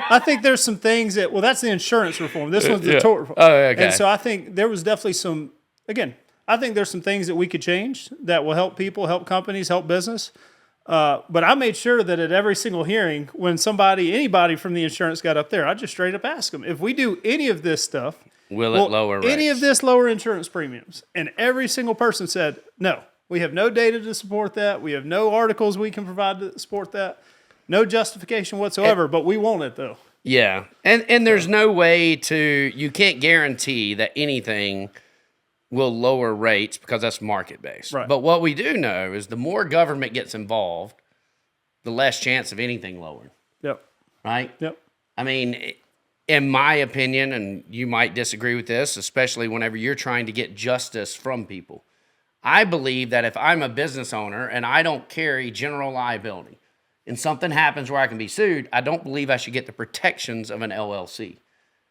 I think there's some things that that's the insurance reform. This one's the tort reform. Oh, okay. And so I think there was definitely some. Again, I think there's some things that we could change that will help people, help companies, help business. But I made sure that at every single hearing, when anybody from the insurance got up there, I just straight up asked them, if we do any of this stuff, will it lower rates? Any of this lower insurance premiums? And every single person said, no, we have no data to support that. We have no articles we can provide to support that. No justification whatsoever, but we want it though. Yeah. And there's no way you can't guarantee that anything will lower rates because that's market-based. Right. But what we do know is the more government gets involved, the less chance of anything lowering. Yep. Right? Yep. I mean, in my opinion, and you might disagree with this, especially whenever you're trying to get justice from people, I believe that if I'm a business owner and I don't carry general liability and something happens where I can be sued, I don't believe I should get the protections of an LLC.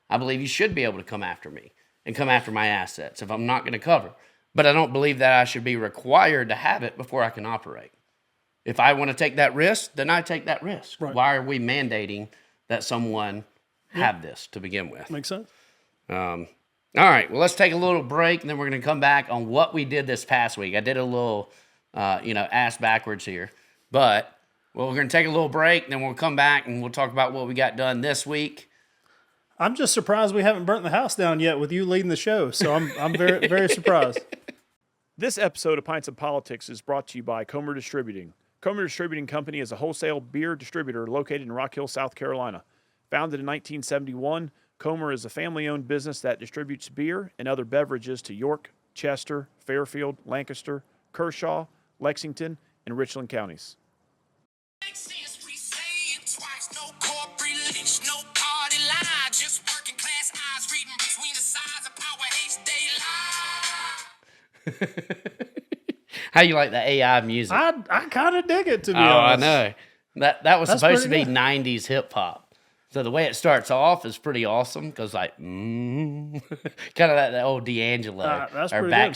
I believe you should be able to come after me and come after my assets if I'm not going to cover. But I don't believe that I should be required to have it before I can operate. If I want to take that risk, then I take that risk. Right. Why are we mandating that someone have this to begin with? Makes sense. All right, well, let's take a little break, and then we're going to come back on what we did this past week. I did a little, ass backwards here. But, well, we're going to take a little break, and then we'll come back, and we'll talk about what we got done this week. I'm just surprised we haven't burnt the house down yet with you leading the show. So I'm very, very surprised. This episode of Pints of Politics is brought to you by Comer Distributing. Comer Distributing Company is a wholesale beer distributor located in Rock Hill, South Carolina. Founded in 1971, Comer is a family-owned business that distributes beer and other beverages to York, Chester, Fairfield, Lancaster, Kershaw, Lexington, and Richland counties. Makes sense, we say it twice. No corporate lynch, no party line. Just working class eyes reading between the sides of power hates daylight. How you like the AI music? I kind of dig it, to be I honest. know. That was That's supposed to pretty be good. 90s hip-hop. So the way it starts off is pretty awesome because, like, kind of that old D'Angelo That's or pretty good.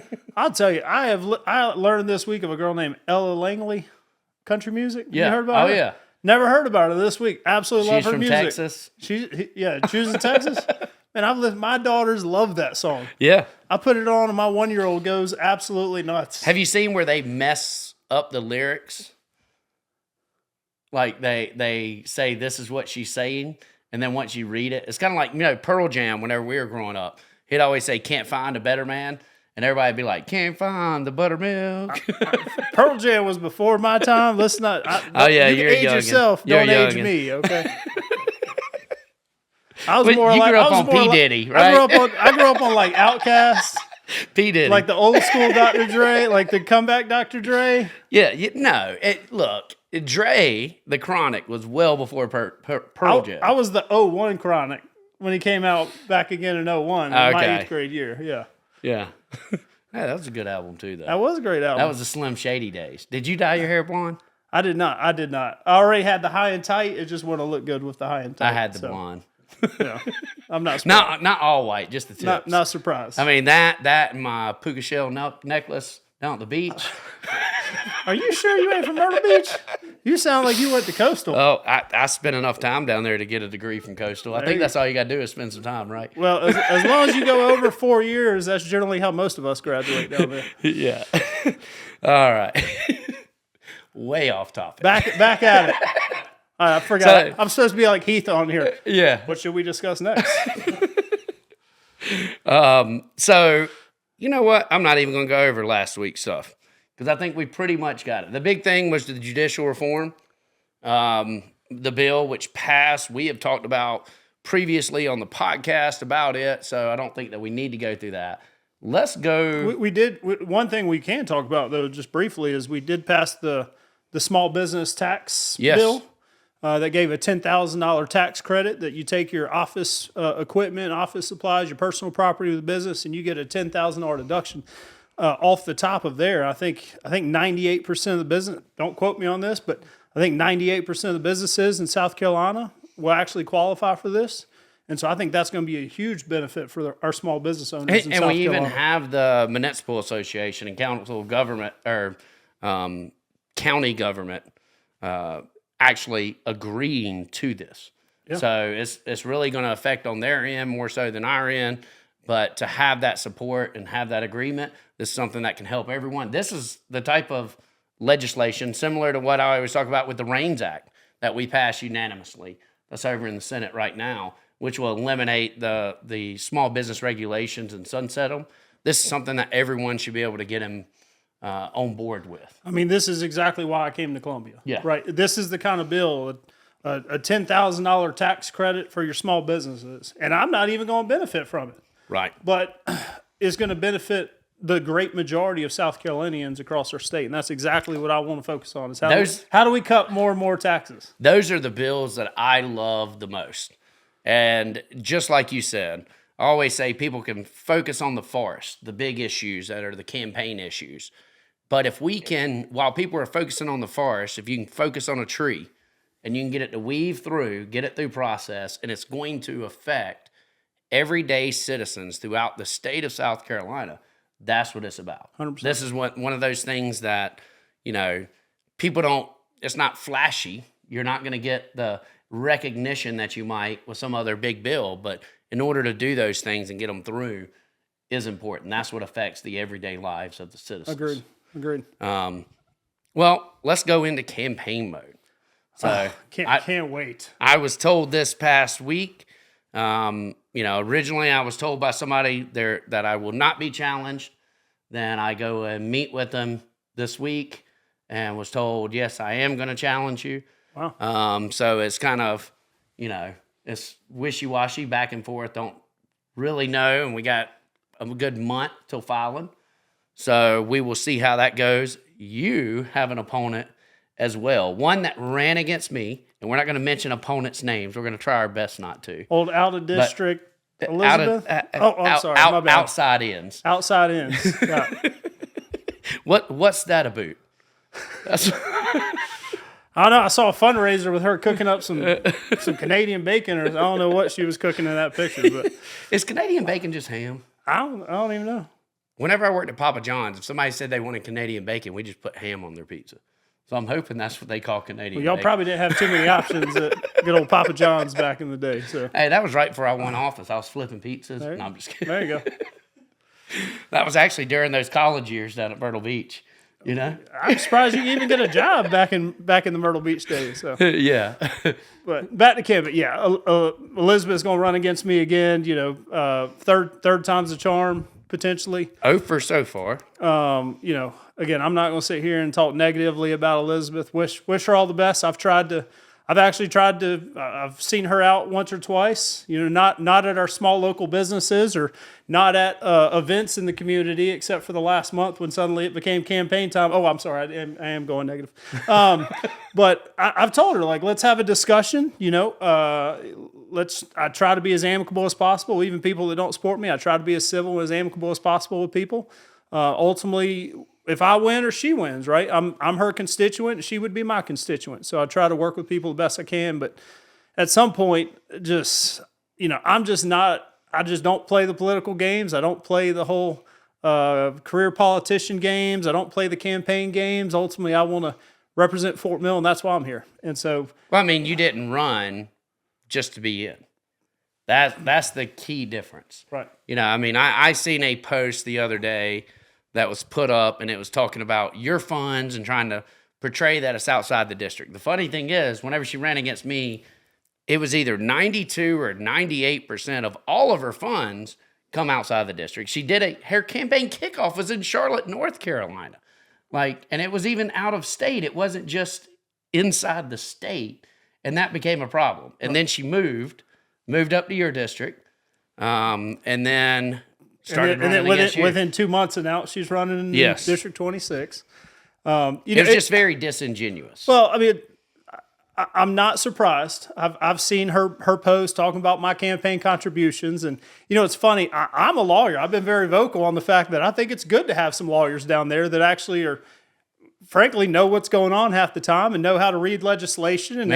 Backstreet. I'll tell you, I learned this week of a girl named Ella Langley, country music. Yeah. You heard about her? Yeah. Never heard about her this week. Absolutely love She's her from music. Texas. She was in Texas. And my daughters love that song. Yeah. I put it on and my 1-year-old goes absolutely nuts. Have you seen where they mess up the lyrics? Like they say this is what she's saying, and then once you read it, it's kind of like, Pearl Jam whenever we were growing up. He'd always say, "Can't find a better man," and everybody'd be like, "Can't find the buttermilk." Pearl Jam was before my time. Let's not. Oh, yeah, you you're age youngin'. yourself. You're Don't age youngin'. me, okay? I was But more you like grew up I was on more P. like- Diddy, right? I grew up on like Outkast, P. Diddy. like the old school Dr. Dre, like the comeback Dr. Dre. Yeah, look, Dre, the Chronic, was well before Pearl Jam. I was the 01 Chronic when he came out back again in 01, in my Okay. 8th grade year. Yeah, Yeah. Hey, that was a good album, too, though. that was a great album. That was the Slim Shady days. Did you dye your hair blonde? I did not. I already had the high and tight. It just wouldn't look good with the high and tight. I had the so, blonde. Yeah, I'm not surprised. Not all white, just the tips. Not surprised. I mean, that and my puka shell necklace down at the beach. Are you sure you ain't from Myrtle Beach? You sound like you went to Coastal. Oh, I spent enough time down there to get a degree from Coastal. I think that's all you got to do is spend some time, right? Well, as long as you go over 4 years, that's generally how most of us graduate down there. Yeah. All right. Way off topic. Back at it. I forgot. So- I'm supposed to be like Heath on here. Yeah. What should we discuss next? So, you know what? I'm not even going to go over last week's stuff because I think we pretty much got it. The big thing was the judicial reform, the bill which passed. We have talked about previously on the podcast about it, so I don't think that we need to go through that. Let's go. we did. One thing we can talk about, though, just briefly, is we did pass the small business tax Yes. bill. That gave a $10,000 tax credit that you take your office equipment, office supplies, your personal property of the business, and you get a $10,000 deduction off the top of there. I think 98% of the business, don't quote me on this, but I think 98% of the businesses in South Carolina will actually qualify for this. And so I think that's going to be a huge benefit for our small business owners in And South we even Carolina. have the municipal association and council of government or county government actually agreeing to this. Yeah. So it's really going to affect on their end more so than our end. But to have that support and have that agreement, this is something that can help everyone. This is the type of legislation similar to what I always talk about with the REINS Act that we passed unanimously. That's over in the Senate right now, which will eliminate the small business regulations and sunset them. This is something that everyone should be able to get on board with. I mean, this is exactly why I came to Columbia. Yeah. Right. This is the kind of bill, a $10,000 tax credit for your small businesses. And I'm not even going to benefit from it, Right. but it's going to benefit the great majority of South Carolinians across our state. And that's exactly what I want to focus on is how do we cut more and more taxes? Those are the bills that I love the most. And just like you said, I always say people can focus on the forest, the big issues that are the campaign issues. But if we can, while people are focusing on the forest, if you can focus on a tree and you can get it to weave through, get it through process, and it's going to affect everyday citizens throughout the state of South Carolina, That's what it's about. 100%. This is one of those things that, people don't, it's not flashy. You're not going to get the recognition that you might with some other big bill, but in order to do those things and get them through is important. That's what affects the everyday lives of the citizens. Agreed. Well, let's go into campaign mode. So Can't wait. I was told this past week, originally I was told by somebody there that I will not be challenged. Then I go and meet with them this week and was told, yes, I am going to challenge you. Wow. So it's kind of, it's wishy-washy, back and forth. Don't really know. And we got a good month till filing. So we will see how that goes. You have an opponent as well. One that ran against me, and we're not going to mention opponents' names. We're going to try our best not to. Old out of district Elizabeth? I'm sorry. My bad. Outside ends. Outside ends. Yeah. What's that about? That's I don't know. I saw a fundraiser with her cooking up some Canadian bacon, or I don't know what she was cooking in that picture. But is Canadian bacon just ham? I don't even know. Whenever I worked at Papa John's, if somebody said they wanted Canadian bacon, we just put ham on their pizza. So I'm hoping that's what they call Canadian Well, y'all bacon. probably didn't have too many options at good old Papa John's back in the day. So Hey, that was right before I went office. I was flipping pizzas. No, I'm just kidding. there you go. That was actually during those college years down at Myrtle Beach. I'm surprised you can even get a job back in the Myrtle Beach days. So, Yeah. but back to Kim. But yeah, Elizabeth's going to run against me again. Third time's the charm potentially. For so far. Again, I'm not going to sit here and talk negatively about Elizabeth. Wish her all the best. I've seen her out once or twice, not at our small local businesses or not at events in the community, except for the last month when suddenly it became campaign time. Oh, I'm sorry. I am going negative. But I've told her, let's have a discussion, I try to be as amicable as possible. Even people that don't support me, I try to be as civil and as amicable as possible with people. Ultimately, if I win or she wins, right? I'm her constituent and she would be my constituent. So I try to work with people the best I can. But at some point, I just don't play the political games. I don't play the whole career politician games. I don't play the campaign games. Ultimately, I want to represent Fort Mill, and that's why I'm here. And so, you didn't run just to be in. That's the key difference. right. I seen a post the other day that was put up, and it was talking about your funds and trying to portray that it's outside the district. The funny thing is, whenever she ran against me, it was either 92 or 98% of all of her funds come outside the district. Her campaign kickoff was in Charlotte, North Carolina. And it was even out of state. It wasn't just inside the state. And that became a problem. And then she moved up to your district, and then started running against you. Within 2 months and out, she's running in District 26. It was just very disingenuous. Well, I'm not surprised. I've seen her post talking about my campaign contributions, and it's funny. I'm a lawyer. I've been very vocal on the fact that I think it's good to have some lawyers down there that actually are, frankly, know what's going on half the time and know how to read legislation and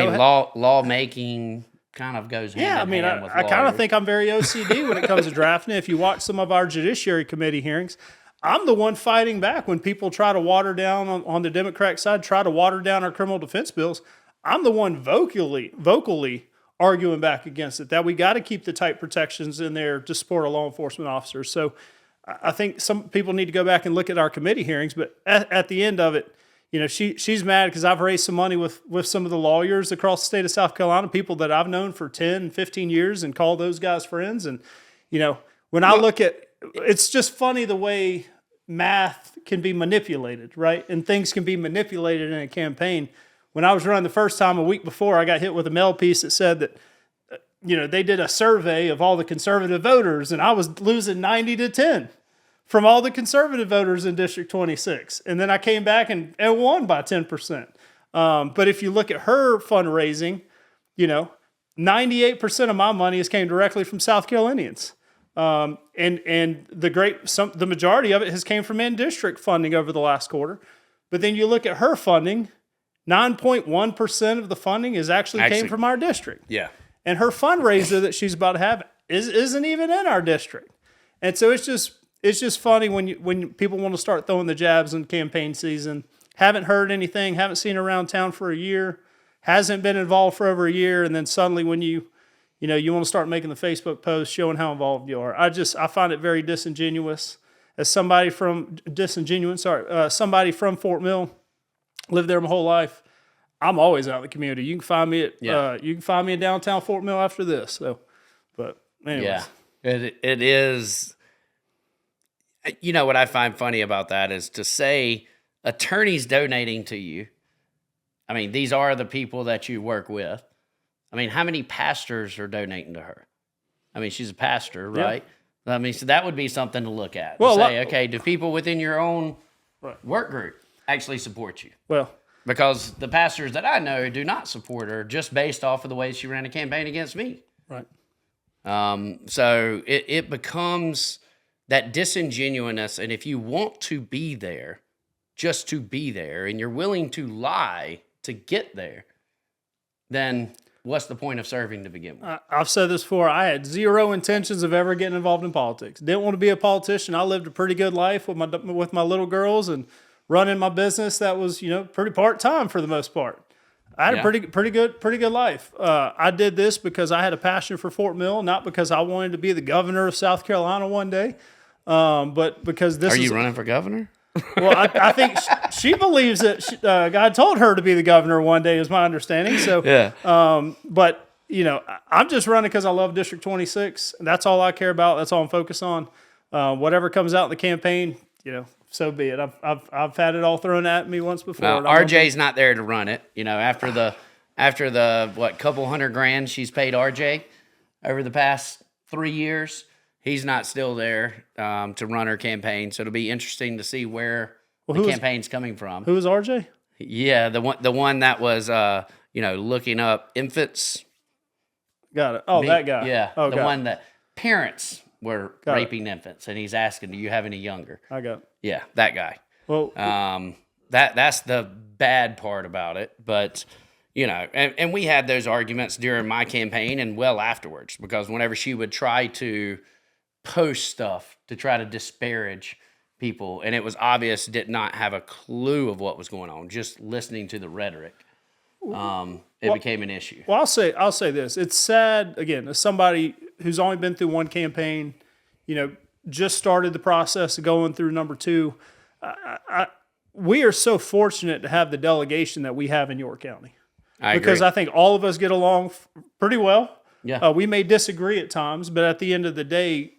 lawmaking kind of goes hand in hand with I kind of think I'm very OCD when it comes to drafting. If you watch some of our Judiciary Committee hearings, I'm the one fighting back when people try to water down on the Democratic side, try to water down our criminal defense bills. I'm the one vocally arguing back against it, that we got to keep the tight protections in there to support our law enforcement officers. So I think some people need to go back and look at our committee hearings, but at the end of it, she's mad because I've raised some money with some of the lawyers across the state of South Carolina, people that I've known for 10, 15 years and call those guys friends. And, when I look at, it's just funny the way math can be manipulated, right? And things can be manipulated in a campaign. When I was running the first time a week before, I got hit with a mail piece that said that, they did a survey of all the conservative voters, and I was losing 90-10 from all the conservative voters in District 26. And then I came back and won by 10%. But if you look at her fundraising, 98% of my money has came directly from South Carolinians. And the majority of it has came from in-district funding over the last quarter. But then you look at her funding, 9.1% of the funding came from our district. Yeah. And her fundraiser that she's about to have isn't even in our district. And so it's just, it's just funny when people want to start throwing the jabs in campaign season. Haven't heard anything, haven't seen her around town for a year, hasn't been involved for over a year, and then suddenly when you want to start making the Facebook post showing how involved you are. I find it very disingenuous. As somebody from Fort Mill, lived there my whole life. I'm always out in the community. You can find me in downtown Fort Mill after this. So, but anyways. Yeah, it is. You know what I find funny about that is to say attorneys donating to you. I mean, these are the people that you work with. I mean, how many pastors are donating to her? I mean, she's a pastor, right? Yeah. I mean, so that would be something to look at. Well, say, okay, do people within your own work group actually support you? Well, because the pastors that I know do not support her just based off of the way she ran a campaign against me. Right. So it becomes that disingenuousness, and if you want to be there, just to be there, and you're willing to lie to get there, then what's the point of serving to begin with? I've said this before. I had zero intentions of ever getting involved in politics. Didn't want to be a politician. I lived a pretty good life with my little girls and running my business that was, pretty part-time for the most part. I had a pretty good life. I did this because I had a passion for Fort Mill, not because I wanted to be the governor of South Carolina one day, but because this Are you running for governor? Well, I think she believes that God told her to be the governor one day, is my understanding. So, yeah. But, I'm just running because I love District 26. That's all I care about. That's all I'm focused on. Whatever comes out in the campaign, so be it. I've had it all thrown at me once before. Well, RJ's not there to run it. After the couple $100,000 she's paid RJ over the past 3 years, he's not still there to run her campaign. So it'll be interesting to see where the campaign's coming from. Who is RJ? Yeah, the one that was looking up infants. Got it. Oh, that guy. Yeah, the one that parents were raping infants, and he's asking, do you have any younger? I got it. Yeah, that guy. Well, that's the bad part about it. But, and we had those arguments during my campaign and well afterwards, because whenever she would try to post stuff to try to disparage people, and it was obvious did not have a clue of what was going on, just listening to the rhetoric, it became an issue. Well, I'll say this. It's sad, again, as somebody who's only been through one campaign, just started the process of going through number two. We are so fortunate to have the delegation that we have in York County. Because I think all of us get along pretty well. Yeah. We may disagree at times, but at the end of the day,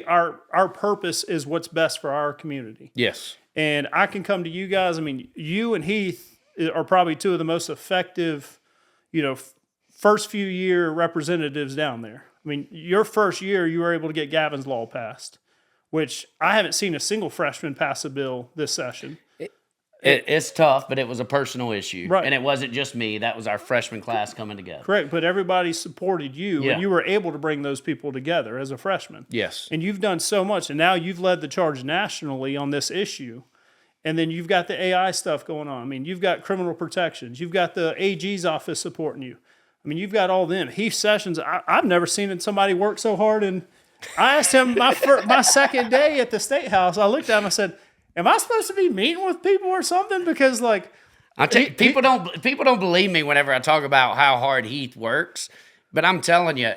our purpose is what's best for our community. Yes. And I can come to you guys. I mean, you and Heath are probably two of the most effective, first few year representatives down there. I mean, your first year, you were able to get Gavin's Law passed, which I haven't seen a single freshman pass a bill this session. It's tough, but it was a personal issue. Right. And it wasn't just me. That was our freshman class coming together. Correct, but everybody supported you, and you were able to bring those people together as a freshman. Yes. And you've done so much, and now you've led the charge nationally on this issue. And then you've got the AI stuff going on. I mean, you've got criminal protections. You've got the AG's office supporting you. I mean, you've got all them. Heath Sessions, I've never seen somebody work so hard. And I asked him my second day at the State House, I looked at him, I said, am I supposed to be meeting with people or something? Because people don't believe me whenever I talk about how hard Heath works. But I'm telling you,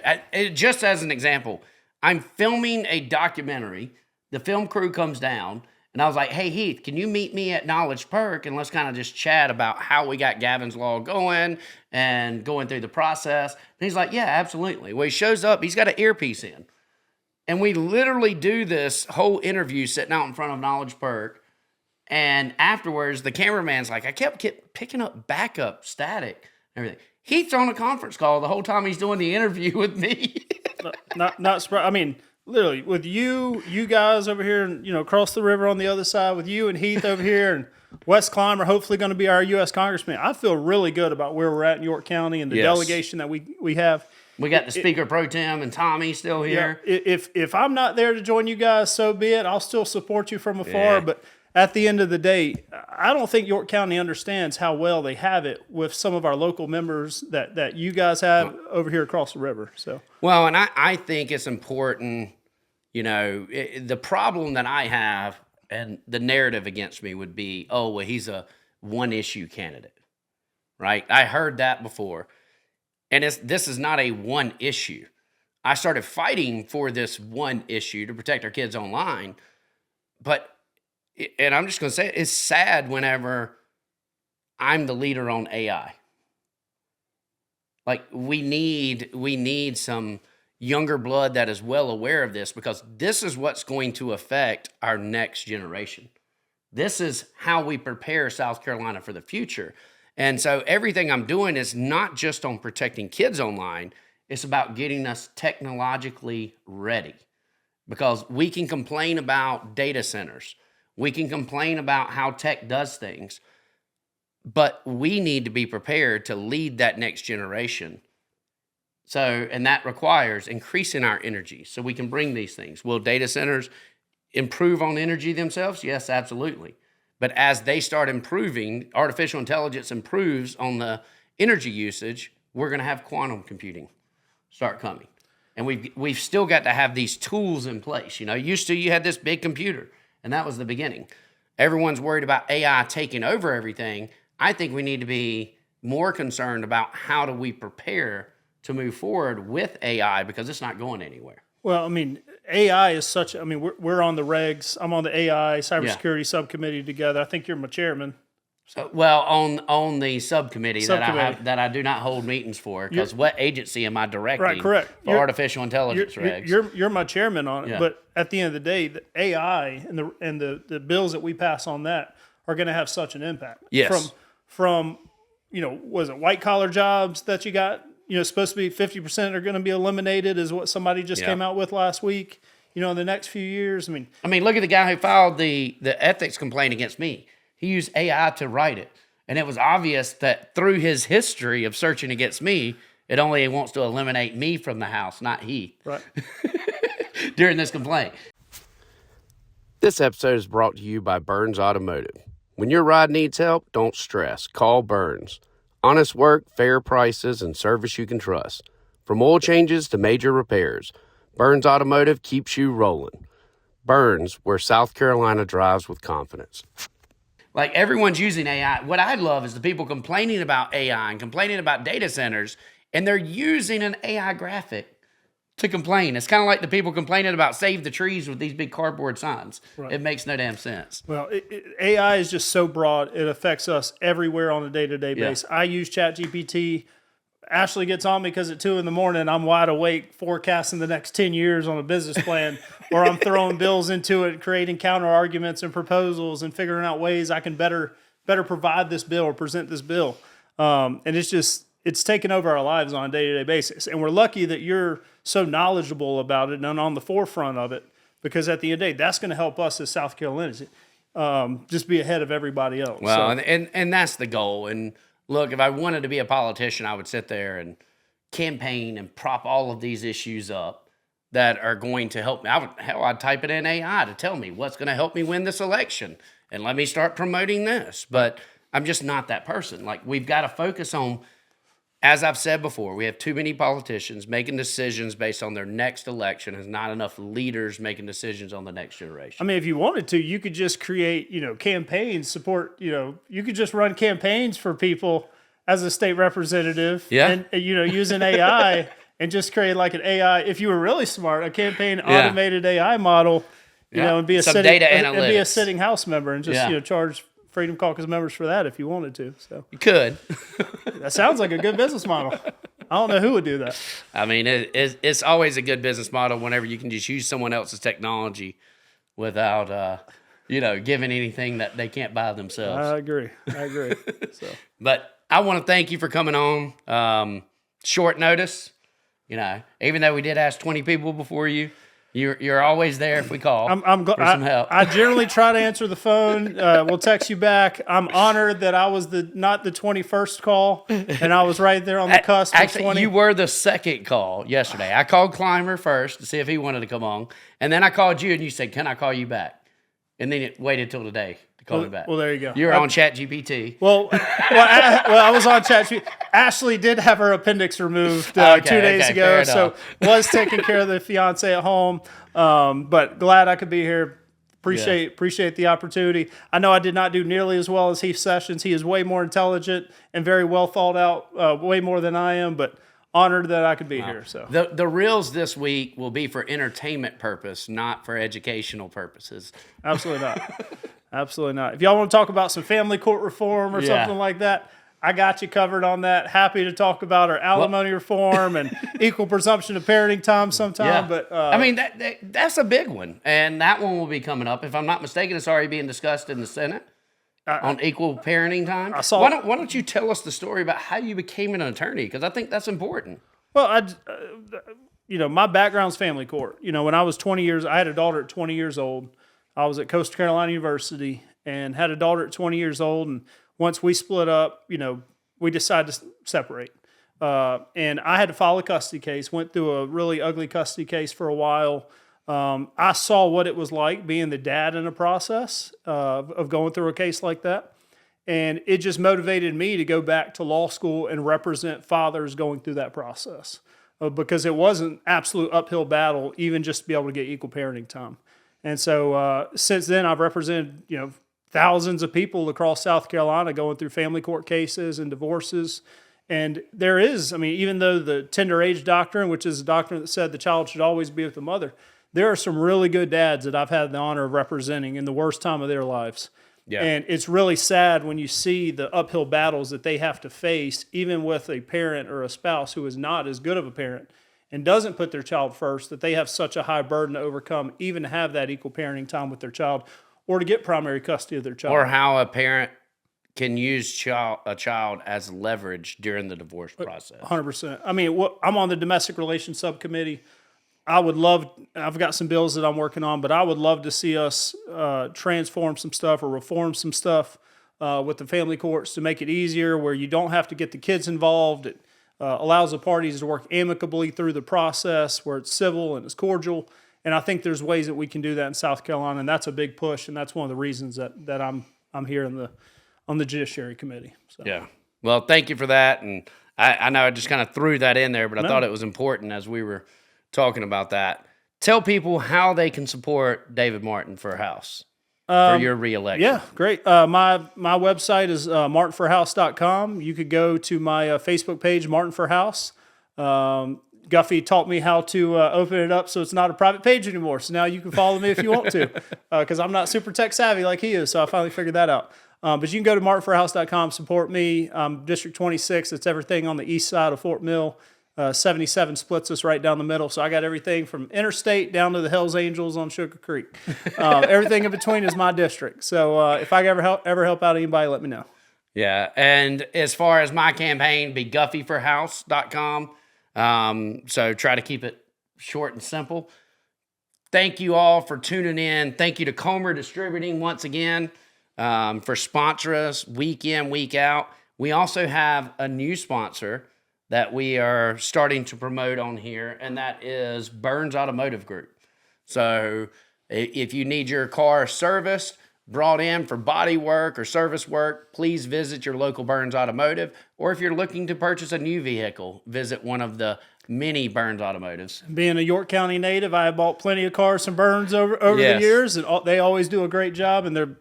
just as an example, I'm filming a documentary. The film crew comes down. And I was like, hey, Heath, can you meet me at Knowledge Perk and let's kind of just chat about how we got Gavin's Law going and going through the process. And he's like, yeah, absolutely. Well, he shows up. He's got an earpiece in. And we literally do this whole interview sitting out in front of Knowledge Perk. And afterwards, the cameraman's like, I kept picking up backup static and everything. Heath's on a conference call the whole time he's doing the interview with me. not surprised. I mean, literally, with you guys over here, and across the river on the other side, with you and Heath over here, and Wes Clymer hopefully going to be our U.S. Congressman. I feel really good about where we're at in York County and the delegation that we have. We got the Speaker Pro Tem and Tommy still here. Yeah, if I'm not there to join you guys, so be it. I'll still support you from afar, Yeah. But at the end of the day, I don't think York County understands how well they have it with some of our local members that you guys have over here across the river. So well, and I think it's important. The problem that I have and the narrative against me would be, oh, well, he's a one issue candidate, right? I heard that before. And this is not a one issue. I started fighting for this one issue to protect our kids online. And I'm just going to say it's sad whenever I'm the leader on AI. Like we need some younger blood that is well aware of this, because this is what's going to affect our next generation. This is how we prepare South Carolina for the future. And so everything I'm doing is not just on protecting kids online. It's about getting us technologically ready, because we can complain about data centers. We can complain about how tech does things, but we need to be prepared to lead that next generation. And that requires increasing our energy so we can bring these things. Will data centers improve on energy themselves? Yes, absolutely. But as they start improving, artificial intelligence improves on the energy usage, we're going to have quantum computing start coming. And we've still got to have these tools in place. Used to you had this big computer, and that was the beginning. Everyone's worried about AI taking over everything. I think we need to be more concerned about how do we prepare to move forward with AI, because it's not going anywhere. Well, I mean, AI is we're on the regs. I'm on the AI cybersecurity subcommittee together. I think you're my chairman. Well, on the subcommittee. that I do not hold meetings for, because what agency am I directing? Right, correct. For artificial intelligence regs. You're my chairman on it. Yeah. But at the end of the day, the AI and the bills that we pass on that are going to have such an impact. Yes. From was it white collar jobs that you got? Supposed to be 50% are going to be eliminated, is what somebody just came out with last week. In the next few years. I mean, look at the guy who filed the ethics complaint against me. He used AI to write it. And it was obvious that through his history of searching against me, it only wants to eliminate me from the house, not he. Right. During this complaint. This episode is brought to you by Burns Automotive. When your ride needs help, don't stress. Call Burns. Honest work, fair prices, and service you can trust. From oil changes to major repairs, Burns Automotive keeps you rolling. Burns, where South Carolina drives with confidence. Like, everyone's using AI. What I love is the people complaining about AI and complaining about data centers, and they're using an AI graphic to complain. It's kind of like the people complaining about save the trees with these big cardboard signs. Right. It makes no damn sense. Well, AI is just so broad. It affects us everywhere on a day-to-day basis. I use ChatGPT. Ashley gets on me because at 2 a.m, I'm wide awake forecasting the next 10 years on a business plan, or I'm throwing bills into it, creating counter arguments and proposals and figuring out ways I can better provide this bill or present this bill. And it's taken over our lives on a day-to-day basis. And we're lucky that you're so knowledgeable about it and on the forefront of it, because at the end of the day, that's going to help us as South Carolinians just be ahead of everybody else. Well, and that's the goal. And look, if I wanted to be a politician, I would sit there and campaign and prop all of these issues up that are going to help me. I'd type it in AI to tell me what's going to help me win this election, and let me start promoting this. But I'm just not that person. Like, we've got to focus on, as I've said before, we have too many politicians making decisions based on their next election, and not enough leaders making decisions on the nenext generation. I mean, if you wanted to, you could just create, campaigns, support, you could just run campaigns for people as a state representative. Yeah. And, using AI and just create like an AI, if you were really smart, a campaign automated AI model, and be a sitting House member and just, charge Freedom Caucus members for that if you wanted to. So you could. That sounds like a good business model. I don't know who would do that. I mean, it's always a good business model whenever you can just use someone else's technology without, giving anything that they can't buy themselves. I agree. So, but I want to thank you for coming on. Short notice, even though we did ask 20 people before you. You're always there if we call. I'm for some help. I generally try to answer the phone. We'll text you back. I'm honored that I was not the 21st call, and I was right there on the cusp. Actually, of 20. you were the second call yesterday. I called Clymer first to see if he wanted to come on, and then I called you, and you said, "Can I call you back?" And then it waited till today to Call me back. Well, there you go. You're on ChatGPT. I was on ChatGPT. Ashley did have her appendix removed 2 days ago, so was taking care of the fiance at home. But glad I could be here. Appreciate the opportunity. I know I did not do nearly as well as Heath Sessions. He is way more intelligent and very well thought out, way more than I am. But honored that I could be here. So the reels this week will be for entertainment purpose, not for educational purposes. Absolutely not. Absolutely not. If y'all want to talk about some family court reform or something like that, I got you covered on that. Happy to talk about our alimony reform and equal presumption of parenting time sometime. Yeah. But I mean, that's a big one. And that one will be coming up. If I'm not mistaken, it's already being discussed in the Senate on equal parenting time. Why don't you tell us the story about how you became an attorney? Because I think that's important. Well, my background's family court. When I was 20 years, I had a daughter at 20 years old. I was at Coastal Carolina University and had a daughter at 20 years old. And once we split up, we decided to separate. And I had to file a custody case, went through a really ugly custody case for a while. I saw what it was like being the dad in a process of going through a case like that. And it just motivated me to go back to law school and represent fathers going through that process because it was an absolute uphill battle, even just to be able to get equal parenting time. And so since then, I've represented, thousands of people across South Carolina going through family court cases and divorces. And there is, even though the tender age doctrine, which is a doctrine that said the child should always be with the mother, there are some really good dads that I've had the honor of representing in the worst time of their lives. Yeah. And it's really sad when you see the uphill battles that they have to face, even with a parent or a spouse who is not as good of a parent and doesn't put their child first, that they have such a high burden to overcome, even to have that equal parenting time with their child or to get primary custody of their child. Or how a parent can use a child as leverage during the divorce process. 100%. I'm on the domestic relations subcommittee. I've got some bills that I'm working on, but I would love to see us transform some stuff or reform some stuff with the family courts to make it easier where you don't have to get the kids involved. It allows the parties to work amicably through the process where it's civil and it's cordial. And I think there's ways that we can do that in South Carolina, and that's a big push, and that's one of the reasons that I'm here on the Judiciary Committee. So. Yeah. Well, thank you for that. And I know I just kind of threw that in there, but I thought it was important as we were talking about that. Tell people how they can support David Martin for House for your reelection. Yeah, great. My website is martinforhouse.com. You could go to my Facebook page, Martin for House. Guffey taught me how to open it up so it's not a private page anymore. So now you can follow me if you want to, because I'm not super tech savvy like he is. So I finally figured that out. But you can go to martinforhouse.com, support me. District 26, it's everything on the east side of Fort Mill. 77 splits us right down the middle. So I got everything from interstate down to the Hells Angels on Sugar Creek. Everything in between is my district. So if I ever help out anybody, let me know. Yeah. And as far as my campaign, be guffeyforhouse.com. So try to keep it short and simple. Thank you all for tuning in. Thank you to Comer Distributing once again for sponsoring us week in, week out. We also have a new sponsor that we are starting to promote on here, and that is Burns Automotive Group. So if you need your car serviced, brought in for body work or service work, please visit your local Burns Automotive. Or if you're looking to purchase a new vehicle, visit one of the many Burns Automotives. Being a York County native, I have bought plenty of cars from Burns over the years, and they always do a great job, and they're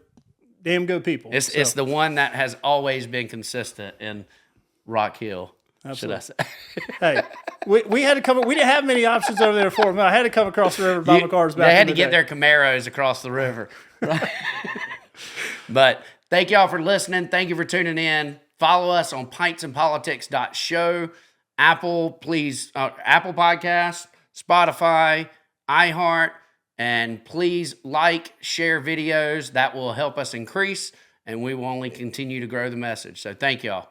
damn good people. It's the one that has always been consistent in Rock Hill. Absolutely. Should I say? Hey, we had to come. We didn't have many options over there for them. I had to come across the river, buy my cars back. They had to get their Camaros across the river. Right? But thank y'all for listening. Thank you for tuning in. Follow us on pintsandpolitics.show, Apple Podcasts, Spotify, iHeart, and please like, share videos. That will help us increase, and we will only continue to grow the message. So thank y'all.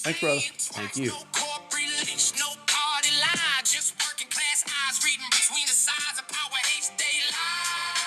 Thanks, brother. Thank you. No party line, just working class eyes reading between the sides of power H day line.